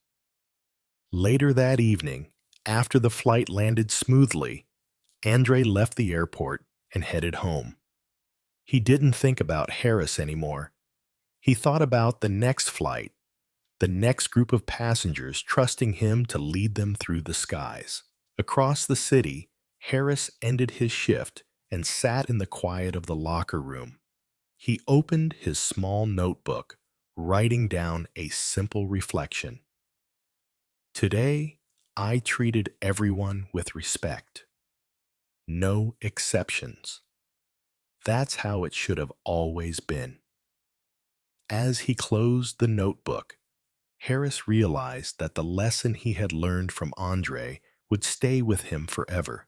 Later that evening, after the flight landed smoothly, Andre left the airport and headed home. He didn't think about Harris anymore. He thought about the next flight, the next group of passengers trusting him to lead them through the skies. Across the city, Harris ended his shift and sat in the quiet of the locker room. He opened his small notebook, writing down a simple reflection. Today, I treated everyone with respect. No exceptions. That's how it should have always been. As he closed the notebook, Harris realized that the lesson he had learned from Andre would stay with him forever,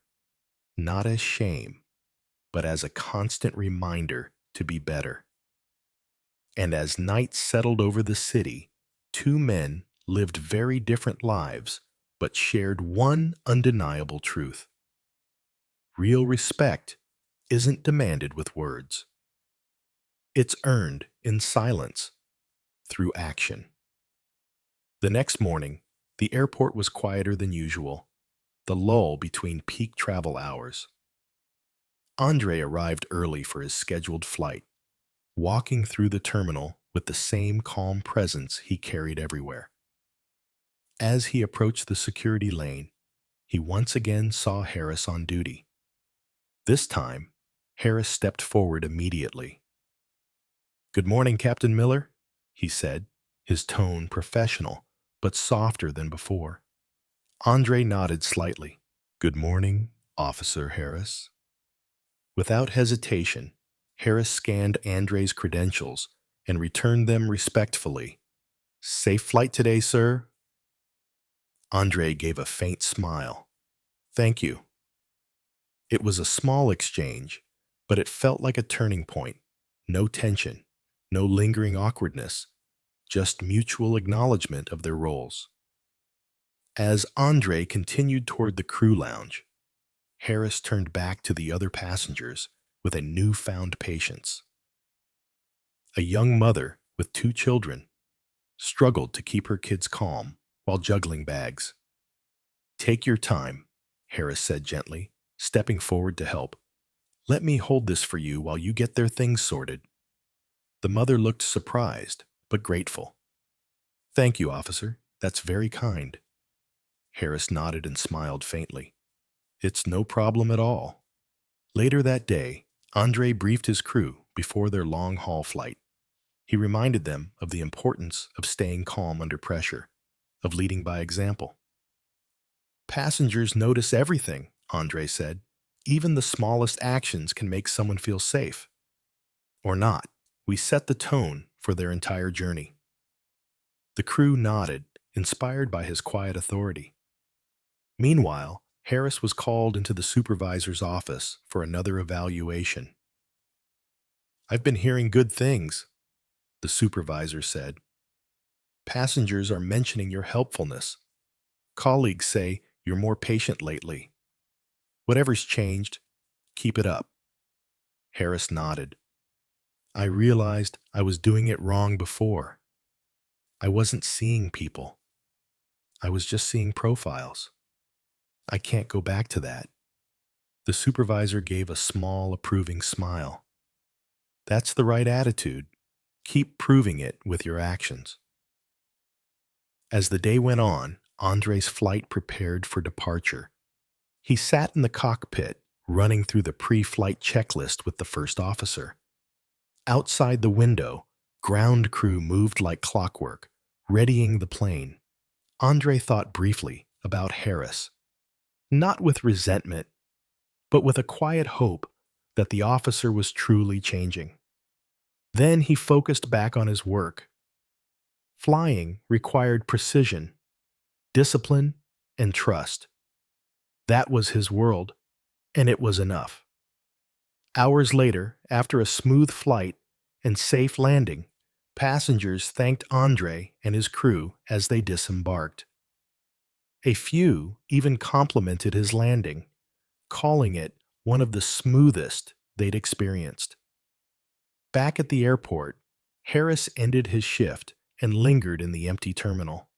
not as shame, but as a constant reminder to be better. And as night settled over the city, two men lived very different lives, but shared one undeniable truth. Real respect isn't demanded with words. It's earned in silence, through action. The next morning, the airport was quieter than usual, the lull between peak travel hours. Andre arrived early for his scheduled flight, walking through the terminal with the same calm presence he carried everywhere. As he approached the security lane, he once again saw Harris on duty. This time, Harris stepped forward immediately. "Good morning, Captain Miller," he said, his tone professional, but softer than before. Andre nodded slightly. "Good morning, Officer Harris." Without hesitation, Harris scanned Andre's credentials and returned them respectfully. "Safe flight today, sir?" Andre gave a faint smile. "Thank you." It was a small exchange, but it felt like a turning point. No tension, no lingering awkwardness, just mutual acknowledgement of their roles. As Andre continued toward the crew lounge, Harris turned back to the other passengers with a newfound patience. A young mother with two children struggled to keep her kids calm while juggling bags. "Take your time," Harris said gently, stepping forward to help. "Let me hold this for you while you get their things sorted." The mother looked surprised, but grateful. "Thank you, officer. That's very kind." Harris nodded and smiled faintly. "It's no problem at all." Later that day, Andre briefed his crew before their long-haul flight. He reminded them of the importance of staying calm under pressure, of leading by example. "Passengers notice everything," Andre said. "Even the smallest actions can make someone feel safe." Or not. We set the tone for their entire journey. The crew nodded, inspired by his quiet authority. Meanwhile, Harris was called into the supervisor's office for another evaluation. "I've been hearing good things," the supervisor said. "Passengers are mentioning your helpfulness. Colleagues say you're more patient lately. Whatever's changed, keep it up." Harris nodded. "I realized I was doing it wrong before. I wasn't seeing people. I was just seeing profiles. I can't go back to that." The supervisor gave a small, approving smile. "That's the right attitude. Keep proving it with your actions." As the day went on, Andre's flight prepared for departure. He sat in the cockpit, running through the pre-flight checklist with the first officer. Outside the window, ground crew moved like clockwork, readying the plane. Andre thought briefly about Harris, not with resentment, but with a quiet hope that the officer was truly changing. Then he focused back on his work. Flying required precision, discipline, and trust. That was his world, and it was enough. Hours later, after a smooth flight and safe landing, passengers thanked Andre and his crew as they disembarked. A few even complimented his landing, calling it one of the smoothest they'd experienced. Back at the airport, Harris ended his shift and lingered in the empty terminal.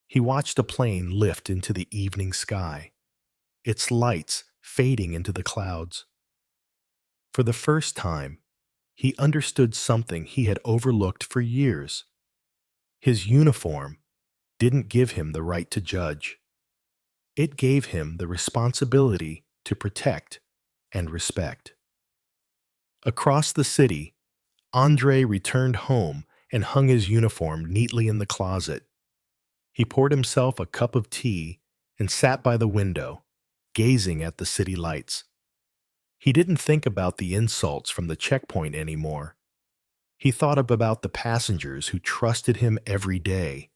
He watched a plane lift into the evening sky, its lights fading into the clouds. For the first time, he understood something he had overlooked for years. His uniform didn't give him the right to judge. It gave him the responsibility to protect and respect. Across the city, Andre returned home and hung his uniform neatly in the closet. He poured himself a cup of tea and sat by the window, gazing at the city lights. He didn't think about the insults from the checkpoint anymore. He thought about the passengers who trusted him every day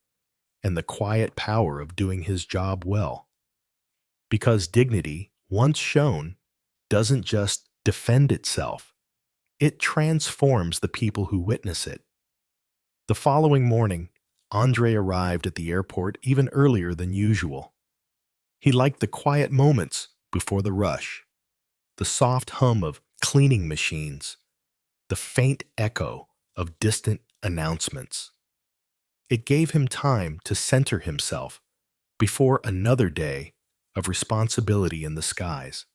and the quiet power of doing his job well. Because dignity, once shown, doesn't just defend itself, it transforms the people who witness it. The following morning, Andre arrived at the airport even earlier than usual. He liked the quiet moments before the rush, the soft hum of cleaning machines, the faint echo of distant announcements. It gave him time to center himself before another day of responsibility in the skies.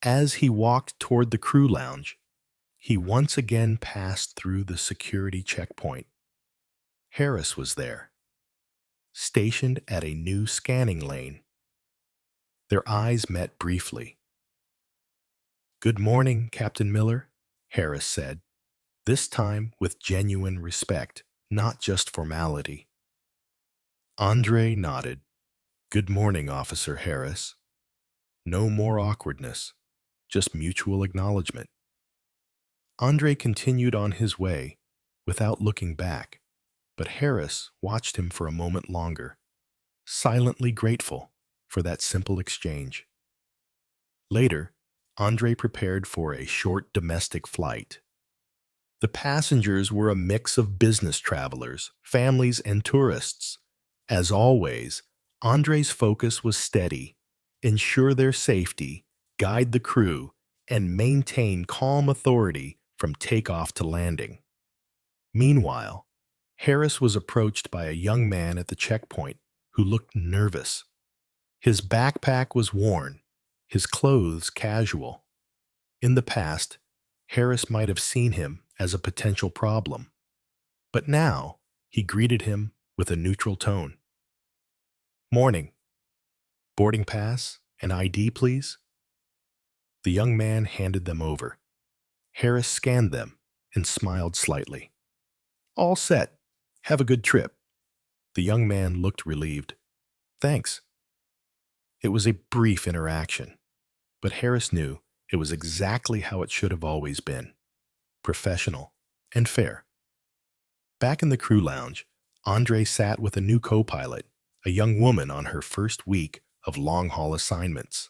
As he walked toward the crew lounge, he once again passed through the security checkpoint. Harris was there, stationed at a new scanning lane. Their eyes met briefly. "Good morning, Captain Miller," Harris said, this time with genuine respect, not just formality. Andre nodded. "Good morning, Officer Harris." No more awkwardness, just mutual acknowledgement. Andre continued on his way without looking back, but Harris watched him for a moment longer, silently grateful for that simple exchange. Later, Andre prepared for a short domestic flight. The passengers were a mix of business travelers, families, and tourists. As always, Andre's focus was steady: ensure their safety, guide the crew, and maintain calm authority from takeoff to landing. Meanwhile, Harris was approached by a young man at the checkpoint who looked nervous. His backpack was worn, his clothes casual. In the past, Harris might have seen him as a potential problem, but now he greeted him with a neutral tone. "Morning. Boarding pass and ID, please?" The young man handed them over. Harris scanned them and smiled slightly. "All set. Have a good trip." The young man looked relieved. "Thanks." It was a brief interaction, but Harris knew it was exactly how it should have always been: professional and fair. Back in the crew lounge, Andre sat with a new co-pilot, a young woman on her first week of long-haul assignments.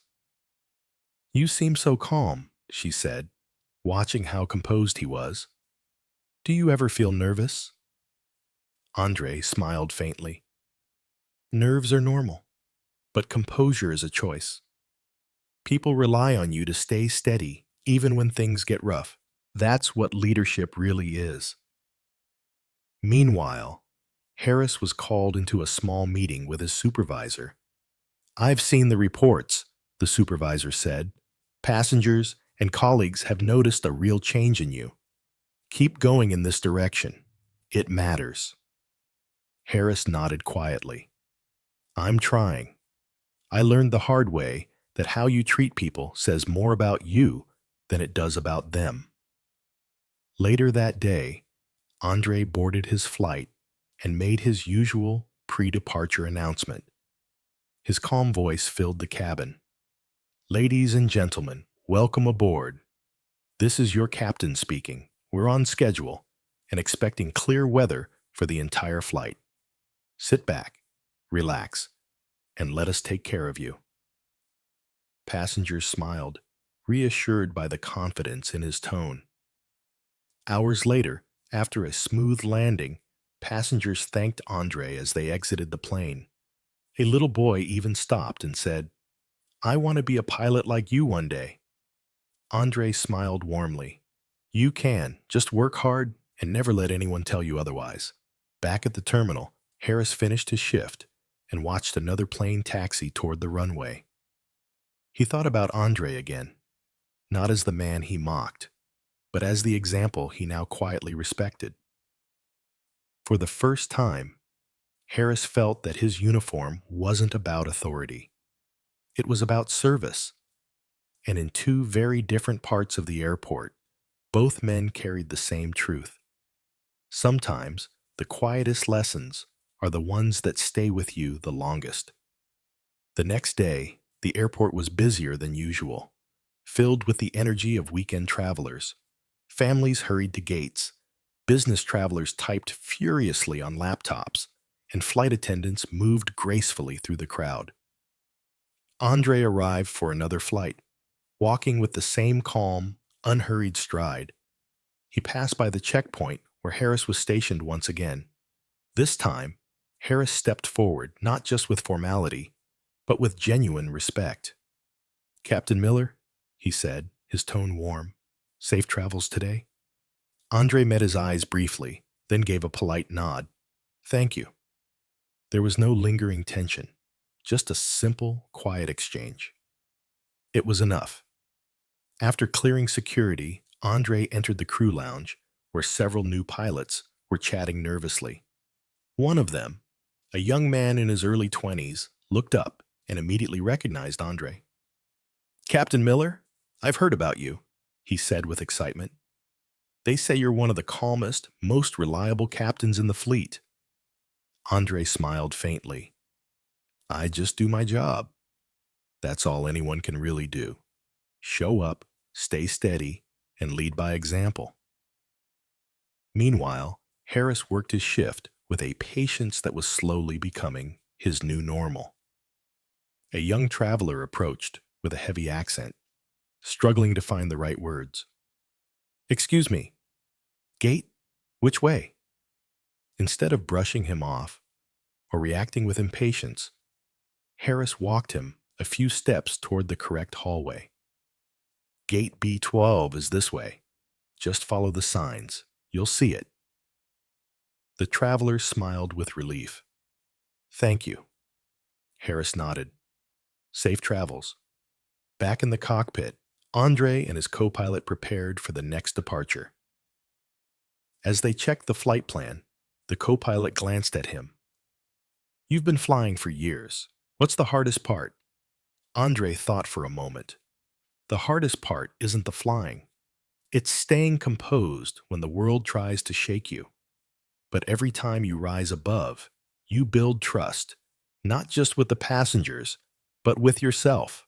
"You seem so calm," she said, watching how composed he was. "Do you ever feel nervous?" Andre smiled faintly. "Nerves are normal, but composure is a choice. People rely on you to stay steady even when things get rough. That's what leadership really is." Meanwhile, Harris was called into a small meeting with his supervisor. "I've seen the reports," the supervisor said. "Passengers and colleagues have noticed a real change in you. Keep going in this direction. It matters." Harris nodded quietly. "I'm trying. I learned the hard way that how you treat people says more about you than it does about them." Later that day, Andre boarded his flight and made his usual pre-departure announcement. His calm voice filled the cabin. "Ladies and gentlemen, welcome aboard. This is your captain speaking. We're on schedule and expecting clear weather for the entire flight. Sit back, relax, and let us take care of you." Passengers smiled, reassured by the confidence in his tone. Hours later, after a smooth landing, passengers thanked Andre as they exited the plane. A little boy even stopped and said, "I want to be a pilot like you one day." Andre smiled warmly. "You can, just work hard and never let anyone tell you otherwise. Back at the terminal, Harris finished his shift and watched another plane taxi toward the runway. He thought about Andre again, not as the man he mocked, but as the example he now quietly respected. For the first time, Harris felt that his uniform wasn't about authority. It was about service. And in two very different parts of the airport, both men carried the same truth. Sometimes, the quietest lessons are the ones that stay with you the longest. The next day, the airport was busier than usual, filled with the energy of weekend travelers. Families hurried to gates, business travelers typed furiously on laptops, and flight attendants moved gracefully through the crowd. Andre arrived for another flight, walking with the same calm, unhurried stride. He passed by the checkpoint where Harris was stationed once again. This time, Harris stepped forward not just with formality, but with genuine respect. "Captain Miller," he said, his tone warm, "safe travels today?" Andre met his eyes briefly, then gave a polite nod. "Thank you." There was no lingering tension, just a simple, quiet exchange. It was enough. After clearing security, Andre entered the crew lounge, where several new pilots were chatting nervously. One of them, a young man in his early 20s, looked up and immediately recognized Andre. "Captain Miller, I've heard about you," he said with excitement. "They say you're one of the calmest, most reliable captains in the fleet." Andre smiled faintly. "I just do my job. That's all anyone can really do. Show up, stay steady, and lead by example." Meanwhile, Harris worked his shift with a patience that was slowly becoming his new normal. A young traveler approached with a heavy accent, struggling to find the right words. "Excuse me, gate? Which way?" Instead of brushing him off or reacting with impatience, Harris walked him a few steps toward the correct hallway. "Gate B12 is this way. Just follow the signs. You'll see it." The traveler smiled with relief. "Thank you." Harris nodded. "Safe travels." Back in the cockpit, Andre and his co-pilot prepared for the next departure. As they checked the flight plan, the co-pilot glanced at him. "You've been flying for years. What's the hardest part?" Andre thought for a moment. The hardest part isn't the flying. It's staying composed when the world tries to shake you. But every time you rise above, you build trust, not just with the passengers, but with yourself.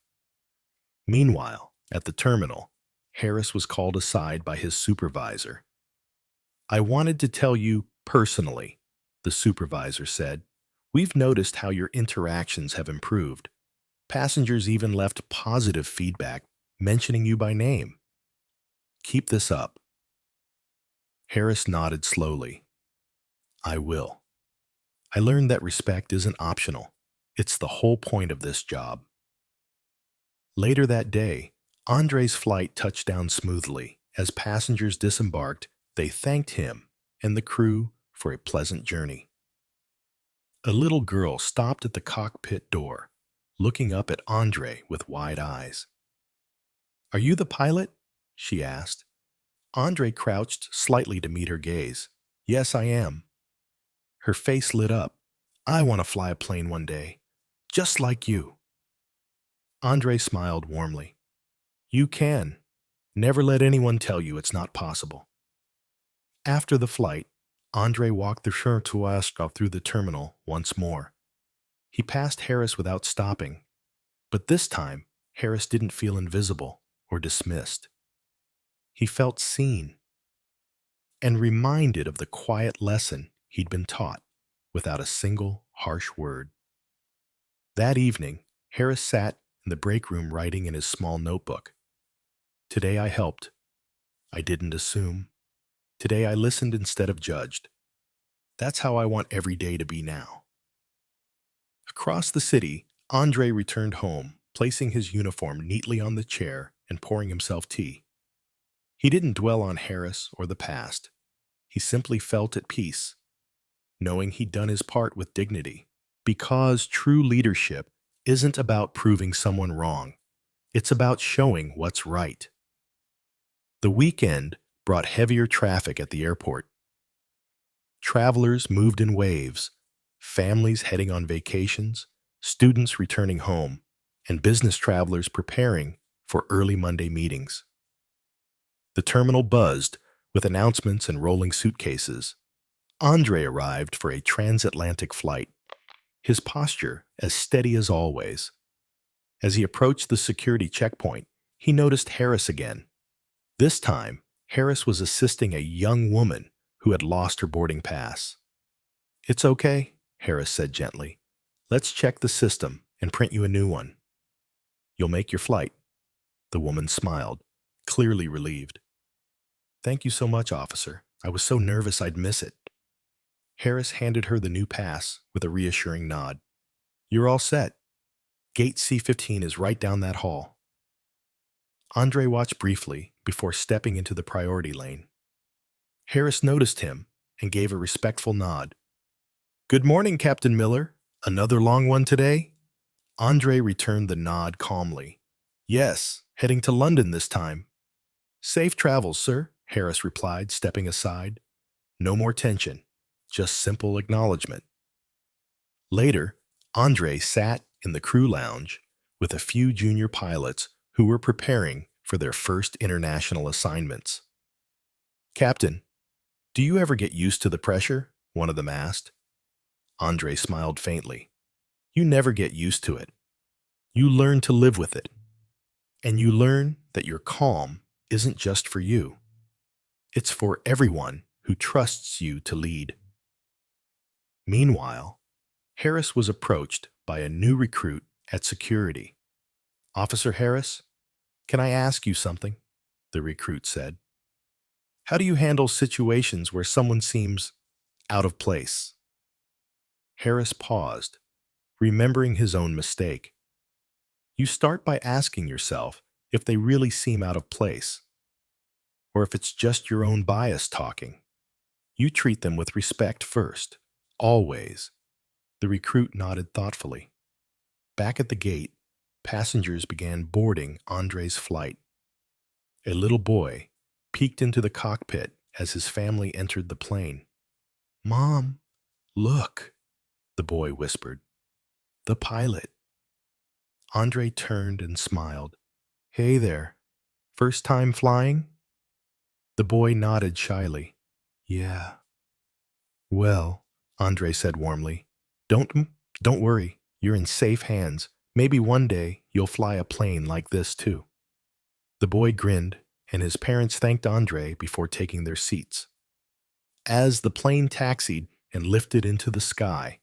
Meanwhile, at the terminal, Harris was called aside by his supervisor. "I wanted to tell you personally," the supervisor said. "We've noticed how your interactions have improved. Passengers even left positive feedback, mentioning you by name. Keep this up." Harris nodded slowly. "I will. I learned that respect isn't optional. It's the whole point of this job." Later that day, Andre's flight touched down smoothly. As passengers disembarked, they thanked him and the crew for a pleasant journey. A little girl stopped at the cockpit door, looking up at Andre with wide eyes. "Are you the pilot?" she asked. Andre crouched slightly to meet her gaze. "Yes, I am." Her face lit up. "I want to fly a plane one day, just like you." Andre smiled warmly. "You can. Never let anyone tell you it's not possible." After the flight, Andre walked the Chertoasco through the terminal once more. He passed Harris without stopping, but this time Harris didn't feel invisible or dismissed. He felt seen and reminded of the quiet lesson he'd been taught without a single harsh word. That evening, Harris sat in the break room writing in his small notebook. "Today I helped. I didn't assume. Today I listened instead of judged. That's how I want every day to be now." Across the city, Andre returned home, placing his uniform neatly on the chair and pouring himself tea. He didn't dwell on Harris or the past. He simply felt at peace, knowing he'd done his part with dignity. Because true leadership isn't about proving someone wrong. It's about showing what's right. The weekend brought heavier traffic at the airport. Travelers moved in waves, families heading on vacations, students returning home, and business travelers preparing for early Monday meetings. The terminal buzzed with announcements and rolling suitcases. Andre arrived for a transatlantic flight, his posture as steady as always. As he approached the security checkpoint, he noticed Harris again. This time, Harris was assisting a young woman who had lost her boarding pass. "It's okay," Harris said gently. "Let's check the system and print you a new one. You'll make your flight." The woman smiled, clearly relieved. "Thank you so much, officer. I was so nervous I'd miss it." Harris handed her the new pass with a reassuring nod. "You're all set. Gate C15 is right down that hall." Andre watched briefly before stepping into the priority lane. Harris noticed him and gave a respectful nod. "Good morning, Captain Miller. Another long one today?" Andre returned the nod calmly. "Yes, heading to London this time." "Safe travels, sir," Harris replied, stepping aside. No more tension, just simple acknowledgement. Later, Andre sat in the crew lounge with a few junior pilots who were preparing for their first international assignments. "Captain, do you ever get used to the pressure?" one of them asked. Andre smiled faintly. "You never get used to it. You learn to live with it. And you learn that your calm isn't just for you. It's for everyone who trusts you to lead." Meanwhile, Harris was approached by a new recruit at security. "Officer Harris, can I ask you something?" the recruit said. "How do you handle situations where someone seems out of place?" Harris paused, remembering his own mistake. You start by asking yourself if they really seem out of place, or if it's just your own bias talking. You treat them with respect first, always. The recruit nodded thoughtfully. Back at the gate, passengers began boarding Andre's flight. A little boy peeked into the cockpit as his family entered the plane. "Mom, look," the boy whispered. "The pilot." Andre turned and smiled. "Hey there, first time flying?" The boy nodded shyly. "Yeah." "Well," Andre said warmly, Don't worry, you're in safe hands. Maybe one day you'll fly a plane like this too." The boy grinned, and his parents thanked Andre before taking their seats. As the plane taxied and lifted into the sky,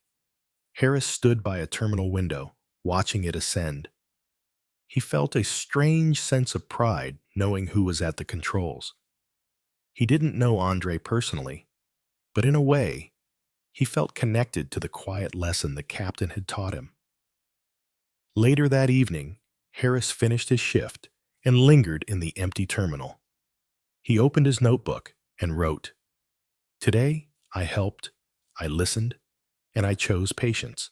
Harris stood by a terminal window, watching it ascend. He felt a strange sense of pride knowing who was at the controls. He didn't know Andre personally, but in a way, he felt connected to the quiet lesson the captain had taught him. Later that evening, Harris finished his shift and lingered in the empty terminal. He opened his notebook and wrote, "Today, I helped, I listened, and I chose patience.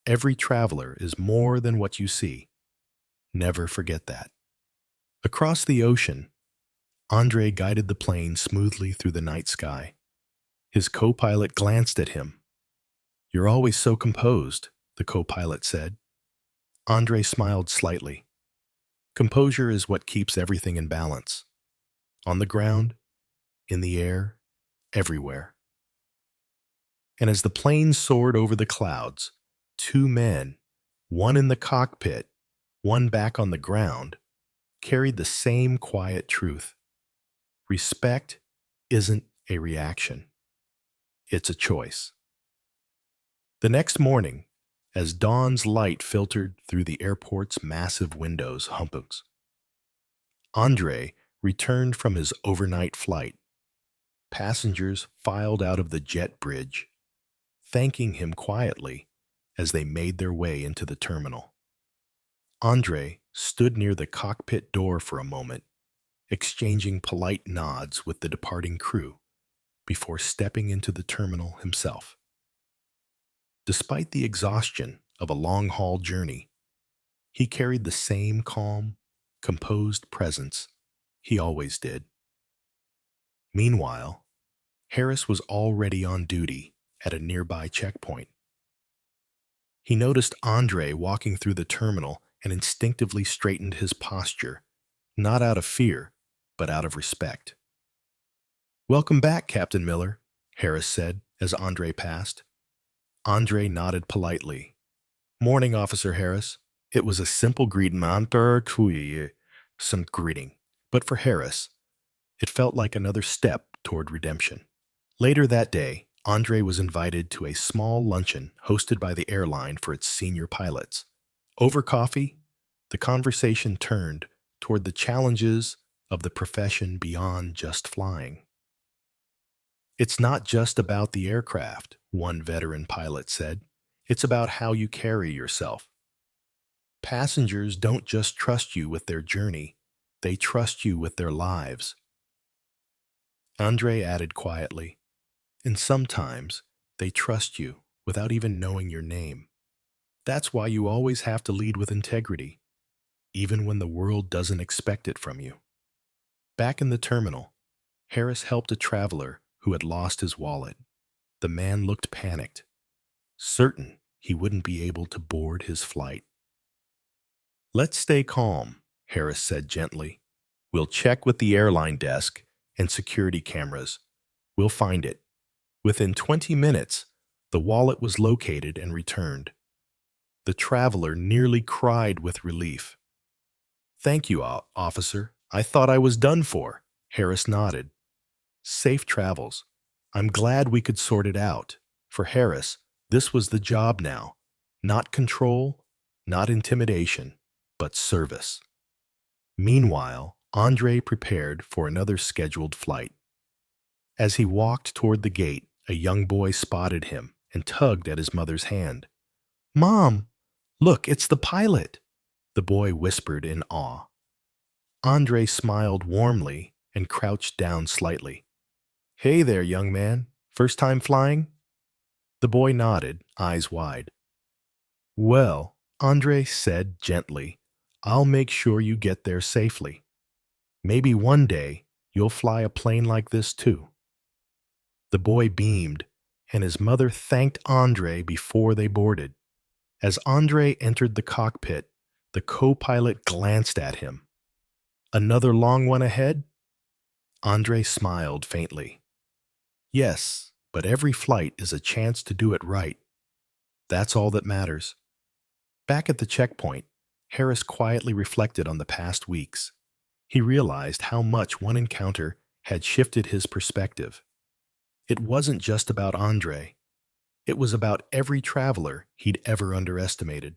Every traveler is more than what you see. Never forget that." Across the ocean, Andre guided the plane smoothly through the night sky. His co-pilot glanced at him. "You're always so composed," the co-pilot said. Andre smiled slightly. "Composure is what keeps everything in balance. On the ground, in the air, everywhere." And as the plane soared over the clouds, two men, one in the cockpit, one back on the ground, carried the same quiet truth. Respect isn't a reaction. It's a choice. The next morning, as dawn's light filtered through the airport's massive windows, Andre returned from his overnight flight. Passengers filed out of the jet bridge, thanking him quietly as they made their way into the terminal. Andre stood near the cockpit door for a moment, exchanging polite nods with the departing crew. before stepping into the terminal himself. Despite the exhaustion of a long-haul journey, he carried the same calm, composed presence he always did. Meanwhile, Harris was already on duty at a nearby checkpoint. He noticed Andre walking through the terminal and instinctively straightened his posture, not out of fear, but out of respect. "Welcome back, Captain Miller," Harris said as Andre passed. Andre nodded politely. "Morning, Officer Harris." It was a simple greeting, some greeting, but for Harris, it felt like another step toward redemption. Later that day, Andre was invited to a small luncheon hosted by the airline for its senior pilots. Over coffee, the conversation turned toward the challenges of the profession beyond just flying. "It's not just about the aircraft," one veteran pilot said. "It's about how you carry yourself. Passengers don't just trust you with their journey, they trust you with their lives." Andre added quietly, "And sometimes they trust you without even knowing your name. That's why you always have to lead with integrity, even when the world doesn't expect it from you." Back in the terminal, Harris helped a traveler who had lost his wallet. The man looked panicked, certain he wouldn't be able to board his flight. "Let's stay calm," Harris said gently. "We'll check with the airline desk and security cameras. We'll find it." Within 20 minutes, the wallet was located and returned. The traveler nearly cried with relief. "Thank you, officer. I thought I was done for." Harris nodded. "Safe travels. I'm glad we could sort it out." For Harris, this was the job now. Not control, not intimidation, but service. Meanwhile, Andre prepared for another scheduled flight. As he walked toward the gate, a young boy spotted him and tugged at his mother's hand. "Mom, look, it's the pilot," the boy whispered in awe. Andre smiled warmly and crouched down slightly. "Hey there, young man. First time flying?" The boy nodded, eyes wide. "Well," Andre said gently, "I'll make sure you get there safely. Maybe one day you'll fly a plane like this too." The boy beamed, and his mother thanked Andre before they boarded. As Andre entered the cockpit, the co-pilot glanced at him. "Another long one ahead?" Andre smiled faintly. "Yes, but every flight is a chance to do it right. That's all that matters." Back at the checkpoint, Harris quietly reflected on the past weeks. He realized how much one encounter had shifted his perspective. It wasn't just about Andre. It was about every traveler he'd ever underestimated.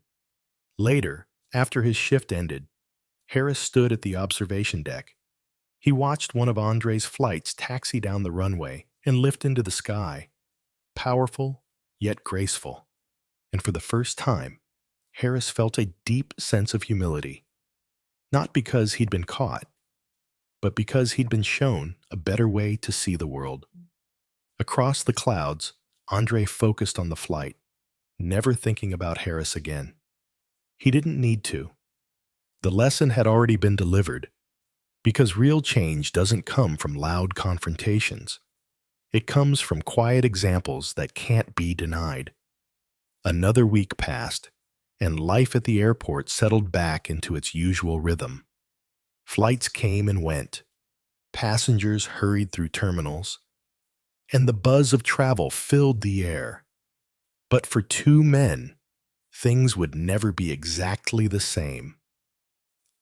Later, after his shift ended, Harris stood at the observation deck. He watched one of Andre's flights taxi down the runway and lift into the sky, powerful yet graceful. And for the first time, Harris felt a deep sense of humility. Not because he'd been caught, but because he'd been shown a better way to see the world. Across the clouds, Andre focused on the flight, never thinking about Harris again. He didn't need to. The lesson had already been delivered, because real change doesn't come from loud confrontations. It comes from quiet examples that can't be denied. Another week passed, and life at the airport settled back into its usual rhythm. Flights came and went. Passengers hurried through terminals, and the buzz of travel filled the air. But for two men, things would never be exactly the same.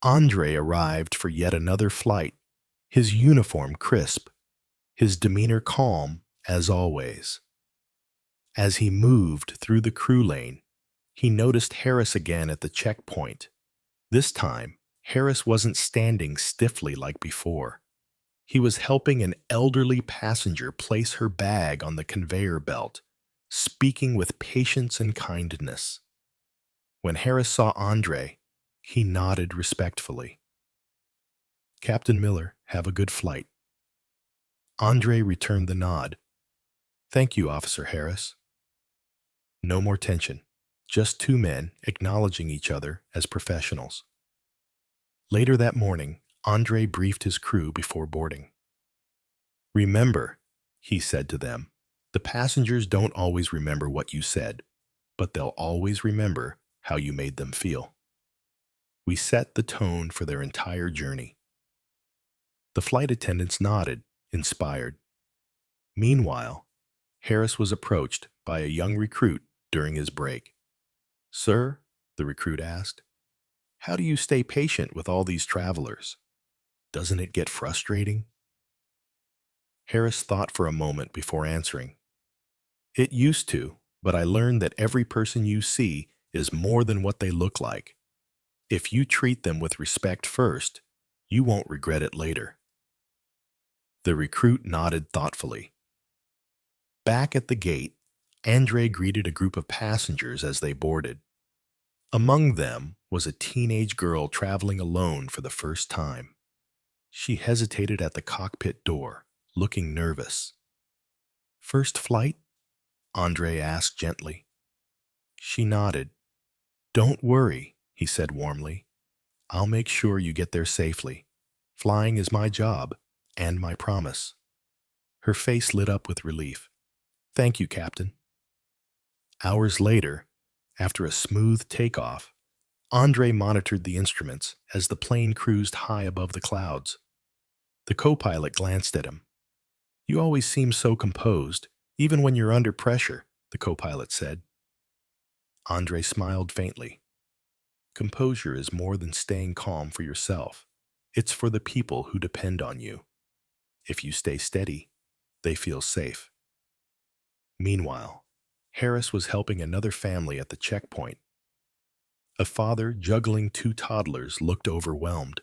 Andre arrived for yet another flight, his uniform crisp, his demeanor calm as always. As he moved through the crew lane, he noticed Harris again at the checkpoint. This time, Harris wasn't standing stiffly like before. He was helping an elderly passenger place her bag on the conveyor belt, speaking with patience and kindness. When Harris saw Andre, he nodded respectfully. "Captain Miller, have a good flight." Andre returned the nod, Thank you, Officer Harris. No more tension. Just two men acknowledging each other as professionals. Later that morning, Andre briefed his crew before boarding. Remember, he said to them, the passengers don't always remember what you said, but they'll always remember how you made them feel. We set the tone for their entire journey. The flight attendants nodded, inspired. Meanwhile, Harris was approached by a young recruit during his break. Sir, the recruit asked, how do you stay patient with all these travelers? Doesn't it get frustrating? Harris thought for a moment before answering. It used to, but I learned that every person you see is more than what they look like. If you treat them with respect first, you won't regret it later. The recruit nodded thoughtfully. Back at the gate, Andre greeted a group of passengers as they boarded. Among them was a teenage girl traveling alone for the first time. She hesitated at the cockpit door, looking nervous. First flight? Andre asked gently. She nodded. Don't worry, he said warmly. I'll make sure you get there safely. Flying is my job and my promise. Her face lit up with relief. Thank you, Captain. Hours later, after a smooth takeoff, Andre monitored the instruments as the plane cruised high above the clouds. The co-pilot glanced at him. You always seem so composed, even when you're under pressure, the co-pilot said. Andre smiled faintly. Composure is more than staying calm for yourself. It's for the people who depend on you. If you stay steady, they feel safe. Meanwhile, Harris was helping another family at the checkpoint. A father juggling two toddlers looked overwhelmed.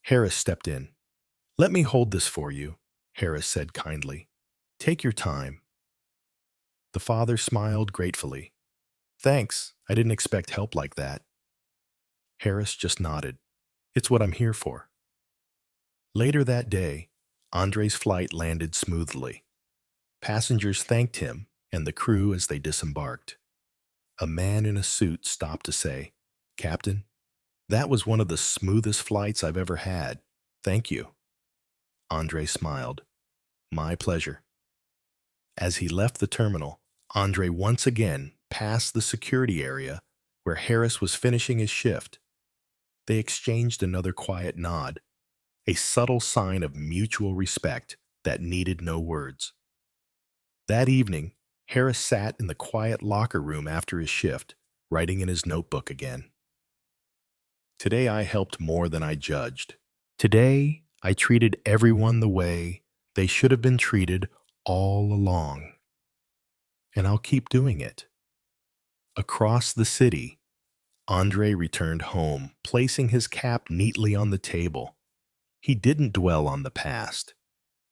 Harris stepped in. Let me hold this for you, Harris said kindly. Take your time. The father smiled gratefully. Thanks, I didn't expect help like that. Harris just nodded. It's what I'm here for. Later that day, Andre's flight landed smoothly. Passengers thanked him and the crew as they disembarked. A man in a suit stopped to say, Captain, that was one of the smoothest flights I've ever had. Thank you. Andre smiled. My pleasure. As he left the terminal, Andre once again passed the security area where Harris was finishing his shift. They exchanged another quiet nod, a subtle sign of mutual respect that needed no words. That evening, Harris sat in the quiet locker room after his shift, writing in his notebook again. Today I helped more than I judged. Today I treated everyone the way they should have been treated all along. And I'll keep doing it. Across the city, Andre returned home, placing his cap neatly on the table. He didn't dwell on the past.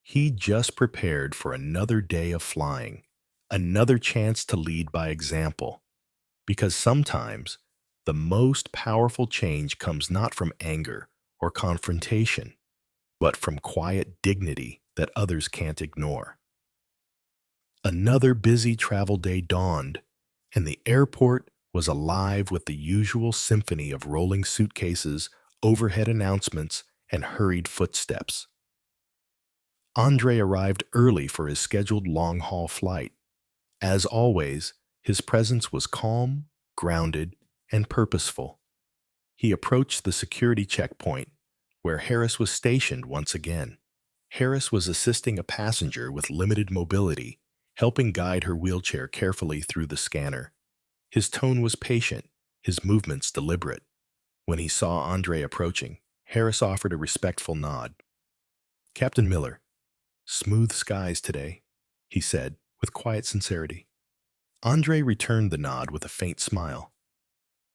He just prepared for another day of flying, another chance to lead by example. Because sometimes, the most powerful change comes not from anger or confrontation, but from quiet dignity that others can't ignore. Another busy travel day dawned, and the airport was alive with the usual symphony of rolling suitcases, overhead announcements, and hurried footsteps. Andre arrived early for his scheduled long-haul flight. As always, his presence was calm, grounded, and purposeful. He approached the security checkpoint, where Harris was stationed once again. Harris was assisting a passenger with limited mobility, helping guide her wheelchair carefully through the scanner. His tone was patient, his movements deliberate. When he saw Andre approaching, Harris offered a respectful nod. Captain Miller, smooth skies today, he said with quiet sincerity. Andre returned the nod with a faint smile.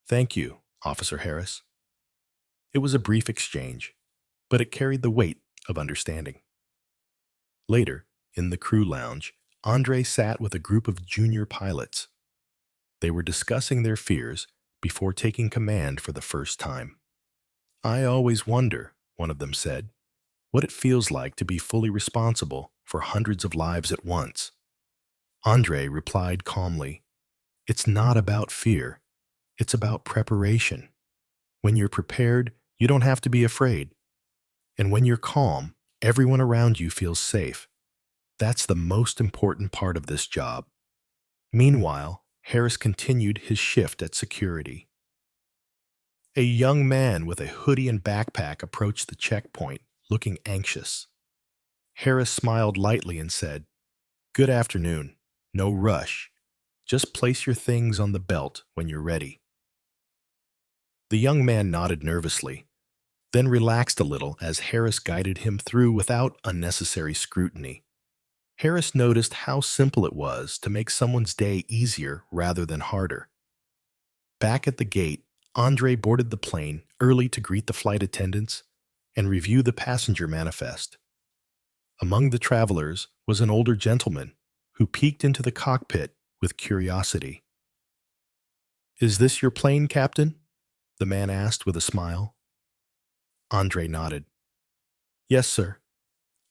Thank you, Officer Harris. It was a brief exchange, but it carried the weight of understanding. Later, in the crew lounge, Andre sat with a group of junior pilots. They were discussing their fears before taking command for the first time. I always wonder, one of them said, what it feels like to be fully responsible for hundreds of lives at once. Andre replied calmly, "It's not about fear. It's about preparation. When you're prepared, you don't have to be afraid. And when you're calm, everyone around you feels safe. That's the most important part of this job." Meanwhile, Harris continued his shift at security. A young man with a hoodie and backpack approached the checkpoint, looking anxious. Harris smiled lightly and said, "Good afternoon. No rush. Just place your things on the belt when you're ready." The young man nodded nervously, then relaxed a little as Harris guided him through without unnecessary scrutiny. Harris noticed how simple it was to make someone's day easier rather than harder. Back at the gate, Andre boarded the plane early to greet the flight attendants and review the passenger manifest. Among the travelers was an older gentleman who peeked into the cockpit with curiosity. "Is this your plane, Captain?" the man asked with a smile. Andre nodded. "Yes, sir.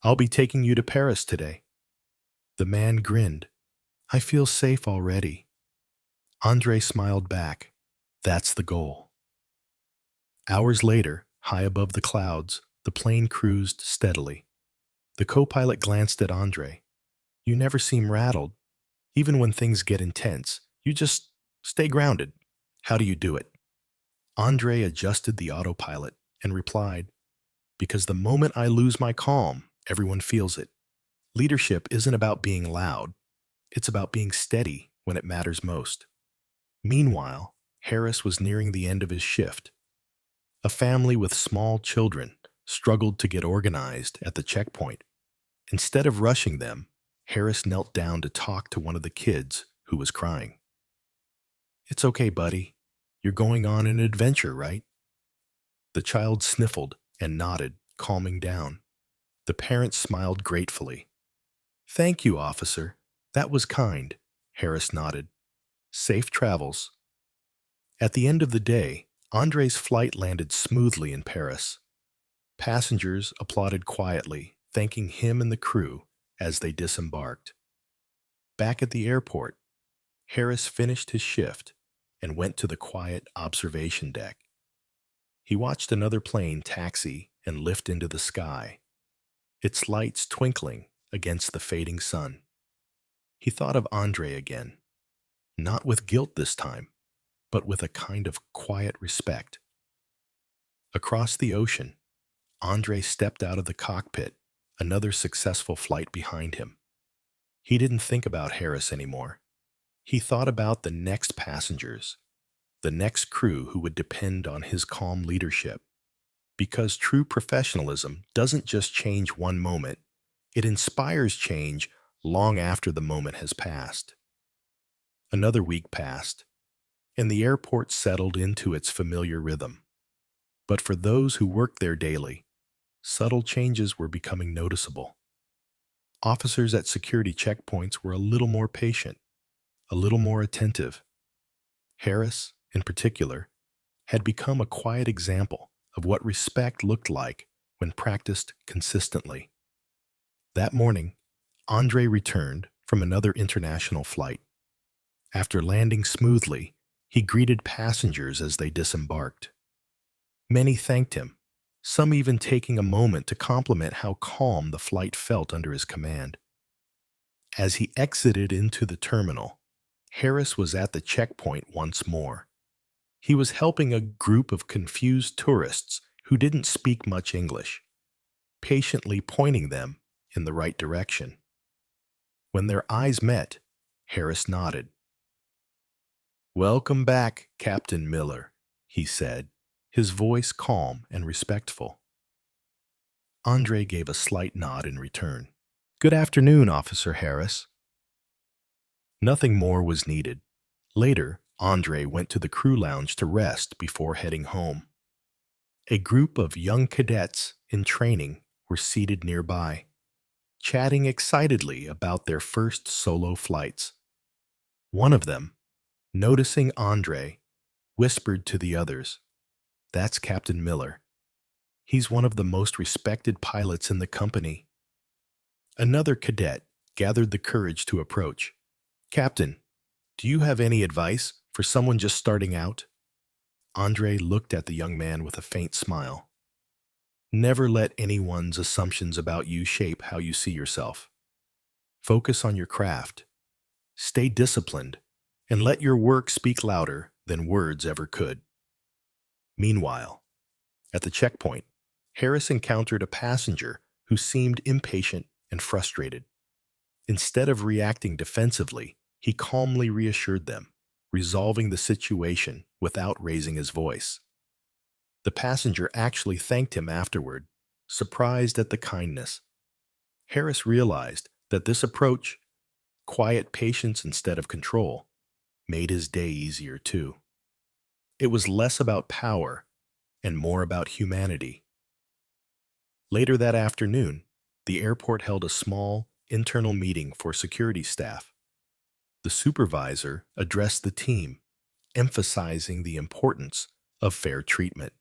I'll be taking you to Paris today." The man grinned. "I feel safe already." Andre smiled back. That's the goal. Hours later, high above the clouds, the plane cruised steadily. The co-pilot glanced at Andre. "You never seem rattled. Even when things get intense, you just stay grounded. How do you do it?" Andre adjusted the autopilot and replied, "Because the moment I lose my calm, everyone feels it. Leadership isn't about being loud. It's about being steady when it matters most." Meanwhile, Harris was nearing the end of his shift. A family with small children struggled to get organized at the checkpoint. Instead of rushing them, Harris knelt down to talk to one of the kids who was crying. "It's okay, buddy. You're going on an adventure, right?" The child sniffled and nodded, calming down. The parent smiled gratefully. "Thank you, officer. That was kind," Harris nodded. "Safe travels." At the end of the day, Andre's flight landed smoothly in Paris. Passengers applauded quietly, thanking him and the crew as they disembarked. Back at the airport, Harris finished his shift and went to the quiet observation deck. He watched another plane taxi and lift into the sky, its lights twinkling against the fading sun. He thought of Andre again, not with guilt this time, but with a kind of quiet respect. Across the ocean, Andre stepped out of the cockpit, another successful flight behind him. He didn't think about Harris anymore. He thought about the next passengers, the next crew who would depend on his calm leadership. Because true professionalism doesn't just change one moment, it inspires change long after the moment has passed. Another week passed, and the airport settled into its familiar rhythm. But for those who worked there daily, subtle changes were becoming noticeable. Officers at security checkpoints were a little more patient, a little more attentive. Harris, in particular, had become a quiet example of what respect looked like when practiced consistently. That morning, Andre returned from another international flight. After landing smoothly, he greeted passengers as they disembarked. Many thanked him, some even taking a moment to compliment how calm the flight felt under his command. As he exited into the terminal, Harris was at the checkpoint once more. He was helping a group of confused tourists who didn't speak much English, patiently pointing them in the right direction. When their eyes met, Harris nodded. "Welcome back, Captain Miller," he said, his voice calm and respectful. Andre gave a slight nod in return. "Good afternoon, Officer Harris." Nothing more was needed. Later, Andre went to the crew lounge to rest before heading home. A group of young cadets in training were seated nearby, chatting excitedly about their first solo flights. One of them, noticing Andre, whispered to the others, "That's Captain Miller. He's one of the most respected pilots in the company." Another cadet gathered the courage to approach. Captain, do you have any advice for someone just starting out? Andre looked at the young man with a faint smile. Never let anyone's assumptions about you shape how you see yourself. Focus on your craft. Stay disciplined, and let your work speak louder than words ever could. Meanwhile, at the checkpoint, Harris encountered a passenger who seemed impatient and frustrated. Instead of reacting defensively, he calmly reassured them, resolving the situation without raising his voice. The passenger actually thanked him afterward, surprised at the kindness. Harris realized that this approach, quiet patience instead of control, made his day easier too. It was less about power and more about humanity. Later that afternoon, the airport held a small, internal meeting for security staff. The supervisor addressed the team, emphasizing the importance of fair treatment.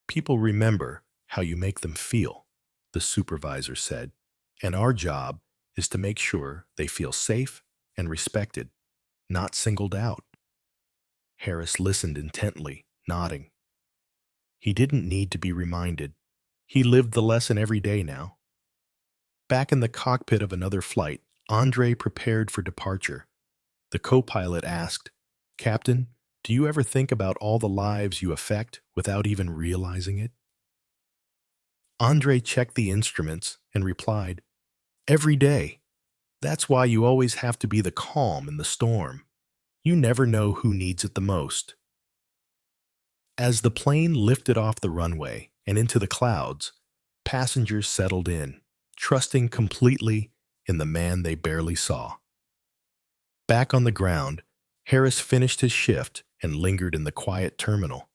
People remember how you make them feel, the supervisor said, and our job is to make sure they feel safe and respected, not singled out. Harris listened intently, nodding. He didn't need to be reminded. He lived the lesson every day now. Back in the cockpit of another flight, Andre prepared for departure. The co-pilot asked, "Captain, do you ever think about all the lives you affect without even realizing it?" Andre checked the instruments and replied, "Every day. That's why you always have to be the calm in the storm. You never know who needs it the most." As the plane lifted off the runway and into the clouds, passengers settled in, trusting completely in the man they barely saw. Back on the ground, Harris finished his shift and lingered in the quiet terminal.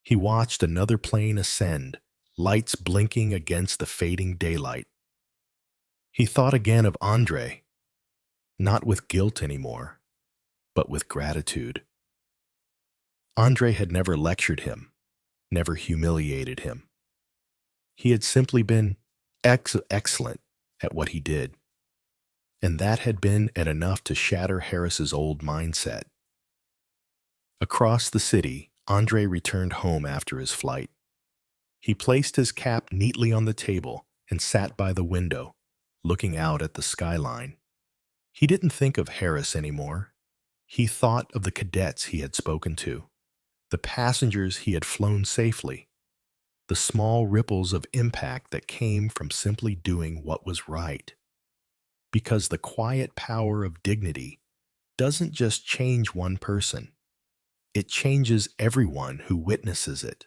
He watched another plane ascend, lights blinking against the fading daylight. He thought again of Andre, not with guilt anymore, but with gratitude. Andre had never lectured him, never humiliated him. He had simply been excellent at what he did, and that had been enough to shatter Harris's old mindset. Across the city, Andre returned home after his flight. He placed his cap neatly on the table and sat by the window, looking out at the skyline. He didn't think of Harris anymore. He thought of the cadets he had spoken to, the passengers he had flown safely, the small ripples of impact that came from simply doing what was right. Because the quiet power of dignity doesn't just change one person, it changes everyone who witnesses it.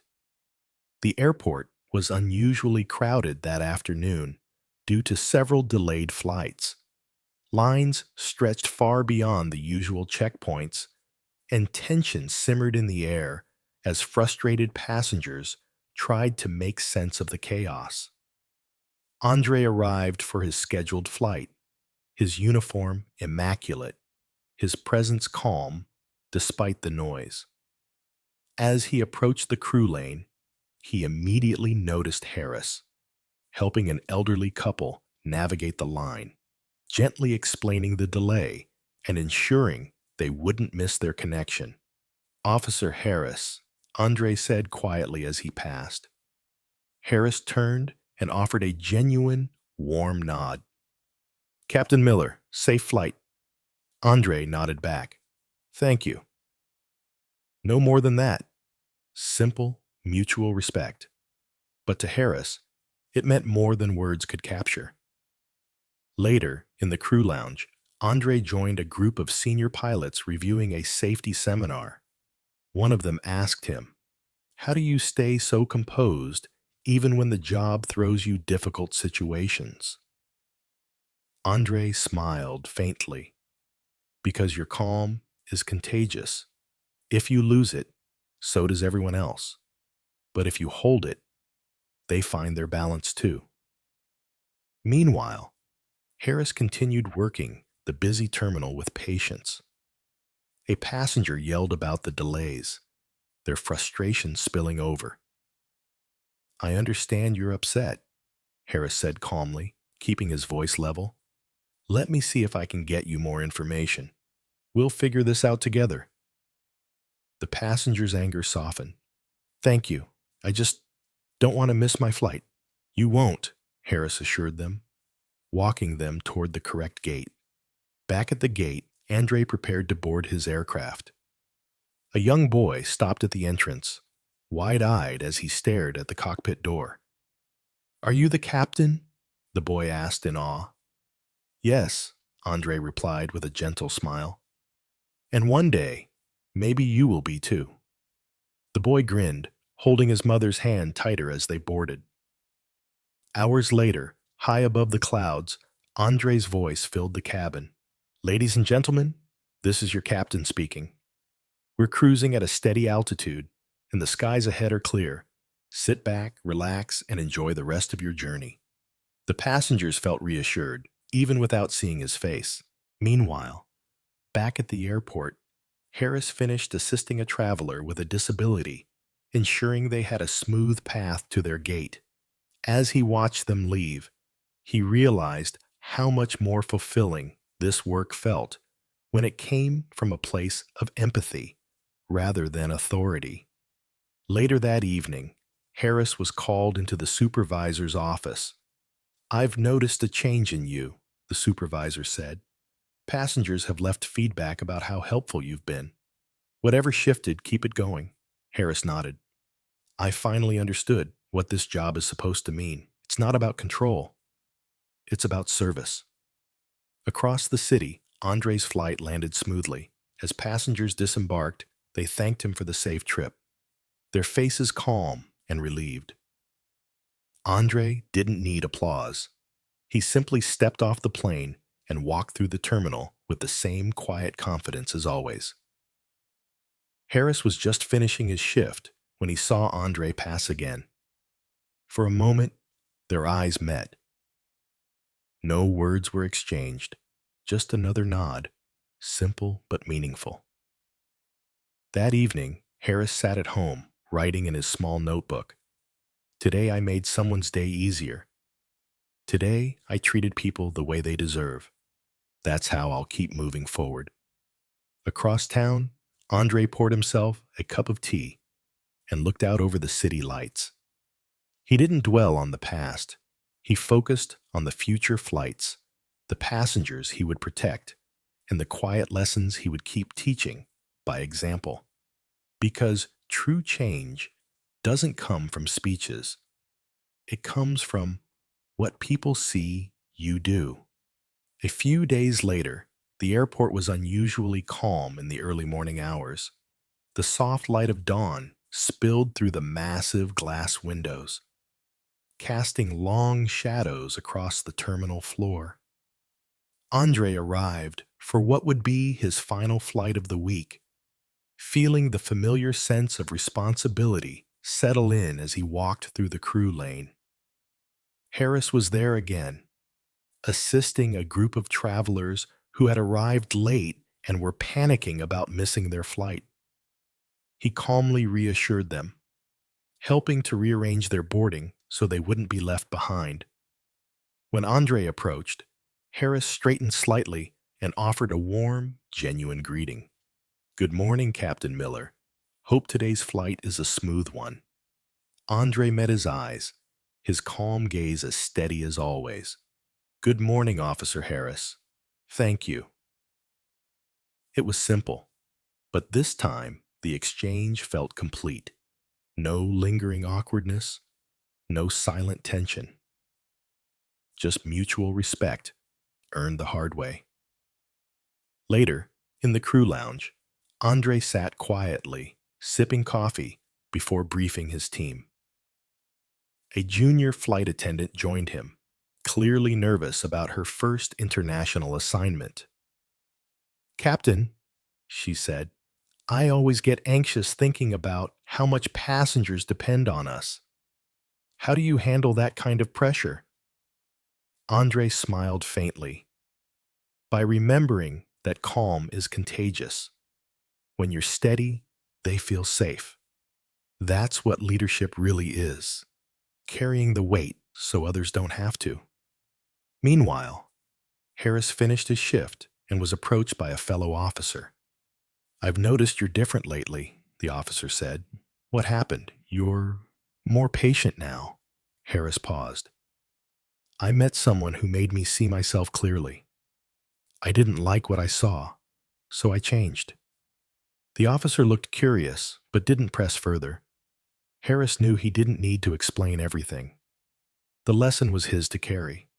The airport was unusually crowded that afternoon due to several delayed flights. Lines stretched far beyond the usual checkpoints, and tension simmered in the air as frustrated passengers tried to make sense of the chaos. Andre arrived for his scheduled flight, his uniform immaculate, his presence calm despite the noise. As he approached the crew lane, he immediately noticed Harris, helping an elderly couple navigate the line, gently explaining the delay and ensuring they wouldn't miss their connection. "Officer Harris," Andre said quietly as he passed. Harris turned and offered a genuine, warm nod. "Captain Miller, safe flight." Andre nodded back. "Thank you." No more than that. Simple, mutual respect. But to Harris, it meant more than words could capture. Later, in the crew lounge, Andre joined a group of senior pilots reviewing a safety seminar. One of them asked him, "How do you stay so composed even when the job throws you difficult situations?" Andre smiled faintly. "Because your calm is contagious. If you lose it, so does everyone else. But if you hold it, they find their balance too." Meanwhile, Harris continued working the busy terminal with patience. A passenger yelled about the delays, their frustration spilling over. "I understand you're upset," Harris said calmly, keeping his voice level. Let me see if I can get you more information. We'll figure this out together. The passenger's anger softened. Thank you. I just don't want to miss my flight. You won't, Harris assured them, walking them toward the correct gate. Back at the gate, Andre prepared to board his aircraft. A young boy stopped at the entrance, wide-eyed as he stared at the cockpit door. Are you the captain? The boy asked in awe. Yes, Andre replied with a gentle smile. And one day, maybe you will be too. The boy grinned, holding his mother's hand tighter as they boarded. Hours later, high above the clouds, Andre's voice filled the cabin. Ladies and gentlemen, this is your captain speaking. We're cruising at a steady altitude, and the skies ahead are clear. Sit back, relax, and enjoy the rest of your journey. The passengers felt reassured, even without seeing his face. Meanwhile, back at the airport, Harris finished assisting a traveler with a disability, ensuring they had a smooth path to their gate. As he watched them leave, he realized how much more fulfilling this work felt when it came from a place of empathy rather than authority. Later that evening, Harris was called into the supervisor's office. I've noticed a change in you, the supervisor said. Passengers have left feedback about how helpful you've been. Whatever shifted, keep it going. Harris nodded. I finally understood what this job is supposed to mean. It's not about control. It's about service. Across the city, Andre's flight landed smoothly. As passengers disembarked, they thanked him for the safe trip, their faces calm and relieved. Andre didn't need applause. He simply stepped off the plane and walked through the terminal with the same quiet confidence as always. Harris was just finishing his shift when he saw Andre pass again. For a moment, their eyes met. No words were exchanged, just another nod, simple but meaningful. That evening, Harris sat at home, writing in his small notebook. Today I made someone's day easier. Today I treated people the way they deserve. That's how I'll keep moving forward. Across town, Andre poured himself a cup of tea and looked out over the city lights. He didn't dwell on the past. He focused on the future flights, the passengers he would protect, and the quiet lessons he would keep teaching by example. Because true change doesn't come from speeches. It comes from what people see you do. A few days later, the airport was unusually calm in the early morning hours. The soft light of dawn spilled through the massive glass windows, casting long shadows across the terminal floor. Andre arrived for what would be his final flight of the week, feeling the familiar sense of responsibility settle in as he walked through the crew lane. Harris was there again, assisting a group of travelers who had arrived late and were panicking about missing their flight. He calmly reassured them, helping to rearrange their boarding so they wouldn't be left behind. When Andre approached, Harris straightened slightly and offered a warm, genuine greeting. Good morning, Captain Miller. Hope today's flight is a smooth one. Andre met his eyes, his calm gaze as steady as always. Good morning, Officer Harris. Thank you. It was simple, but this time the exchange felt complete. No lingering awkwardness, no silent tension. Just mutual respect, earned the hard way. Later, in the crew lounge, Andre sat quietly, sipping coffee before briefing his team. A junior flight attendant joined him, clearly nervous about her first international assignment. Captain, she said, I always get anxious thinking about how much passengers depend on us. How do you handle that kind of pressure? Andre smiled faintly. By remembering that calm is contagious. When you're steady, they feel safe. That's what leadership really is, carrying the weight so others don't have to. Meanwhile, Harris finished his shift and was approached by a fellow officer. "I've noticed you're different lately," the officer said. "What happened? You're more patient now." Harris paused. "I met someone who made me see myself clearly. I didn't like what I saw, so I changed." The officer looked curious, but didn't press further. Harris knew he didn't need to explain everything. The lesson was his to carry.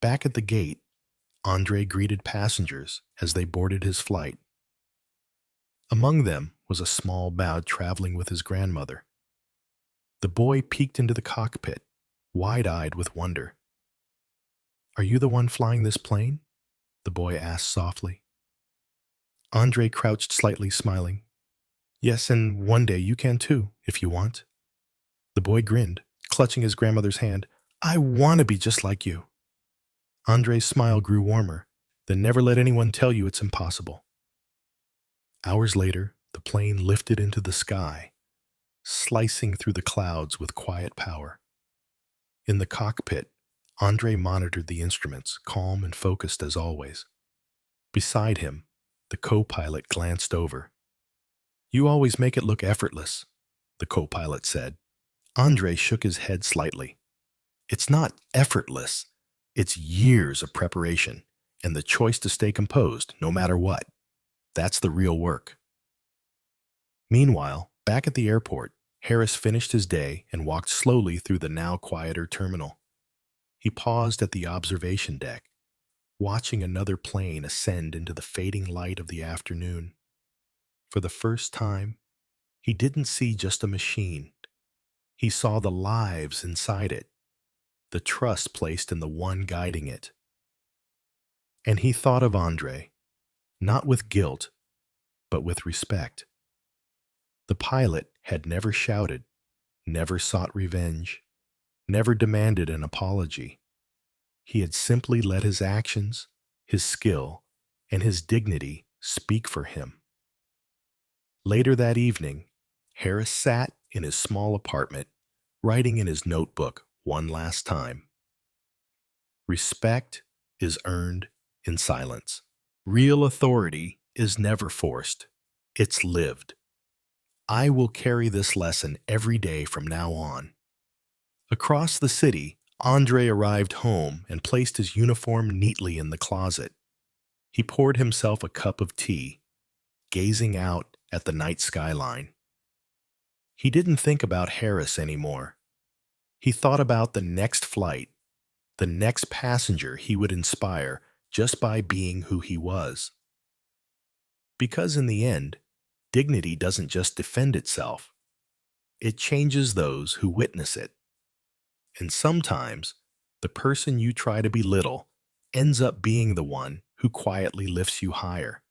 Back at the gate, Andre greeted passengers as they boarded his flight. Among them was a small bowed traveling with his grandmother. The boy peeked into the cockpit, wide-eyed with wonder. "Are you the one flying this plane?" the boy asked softly. Andre crouched slightly, smiling. "Yes, and one day you can too, if you want." The boy grinned, clutching his grandmother's hand. "I want to be just like you." Andre's smile grew warmer. "Then never let anyone tell you it's impossible." Hours later, the plane lifted into the sky, slicing through the clouds with quiet power. In the cockpit, Andre monitored the instruments, calm and focused as always. Beside him, the co-pilot glanced over. "You always make it look effortless," the co-pilot said. Andre shook his head slightly. "It's not effortless. It's years of preparation and the choice to stay composed no matter what. That's the real work." Meanwhile, back at the airport, Harris finished his day and walked slowly through the now quieter terminal. He paused at the observation deck, watching another plane ascend into the fading light of the afternoon. For the first time, he didn't see just a machine. He saw the lives inside it, the trust placed in the one guiding it. And he thought of Andre, not with guilt, but with respect. The pilot had never shouted, never sought revenge, never demanded an apology. He had simply let his actions, his skill, and his dignity speak for him. Later that evening, Harris sat in his small apartment, writing in his notebook one last time. Respect is earned in silence. Real authority is never forced. It's lived. I will carry this lesson every day from now on. Across the city, Andre arrived home and placed his uniform neatly in the closet. He poured himself a cup of tea, gazing out at the night skyline. He didn't think about Harris anymore. He thought about the next flight, the next passenger he would inspire just by being who he was. Because in the end, dignity doesn't just defend itself. It changes those who witness it. And sometimes, the person you try to belittle ends up being the one who quietly lifts you higher.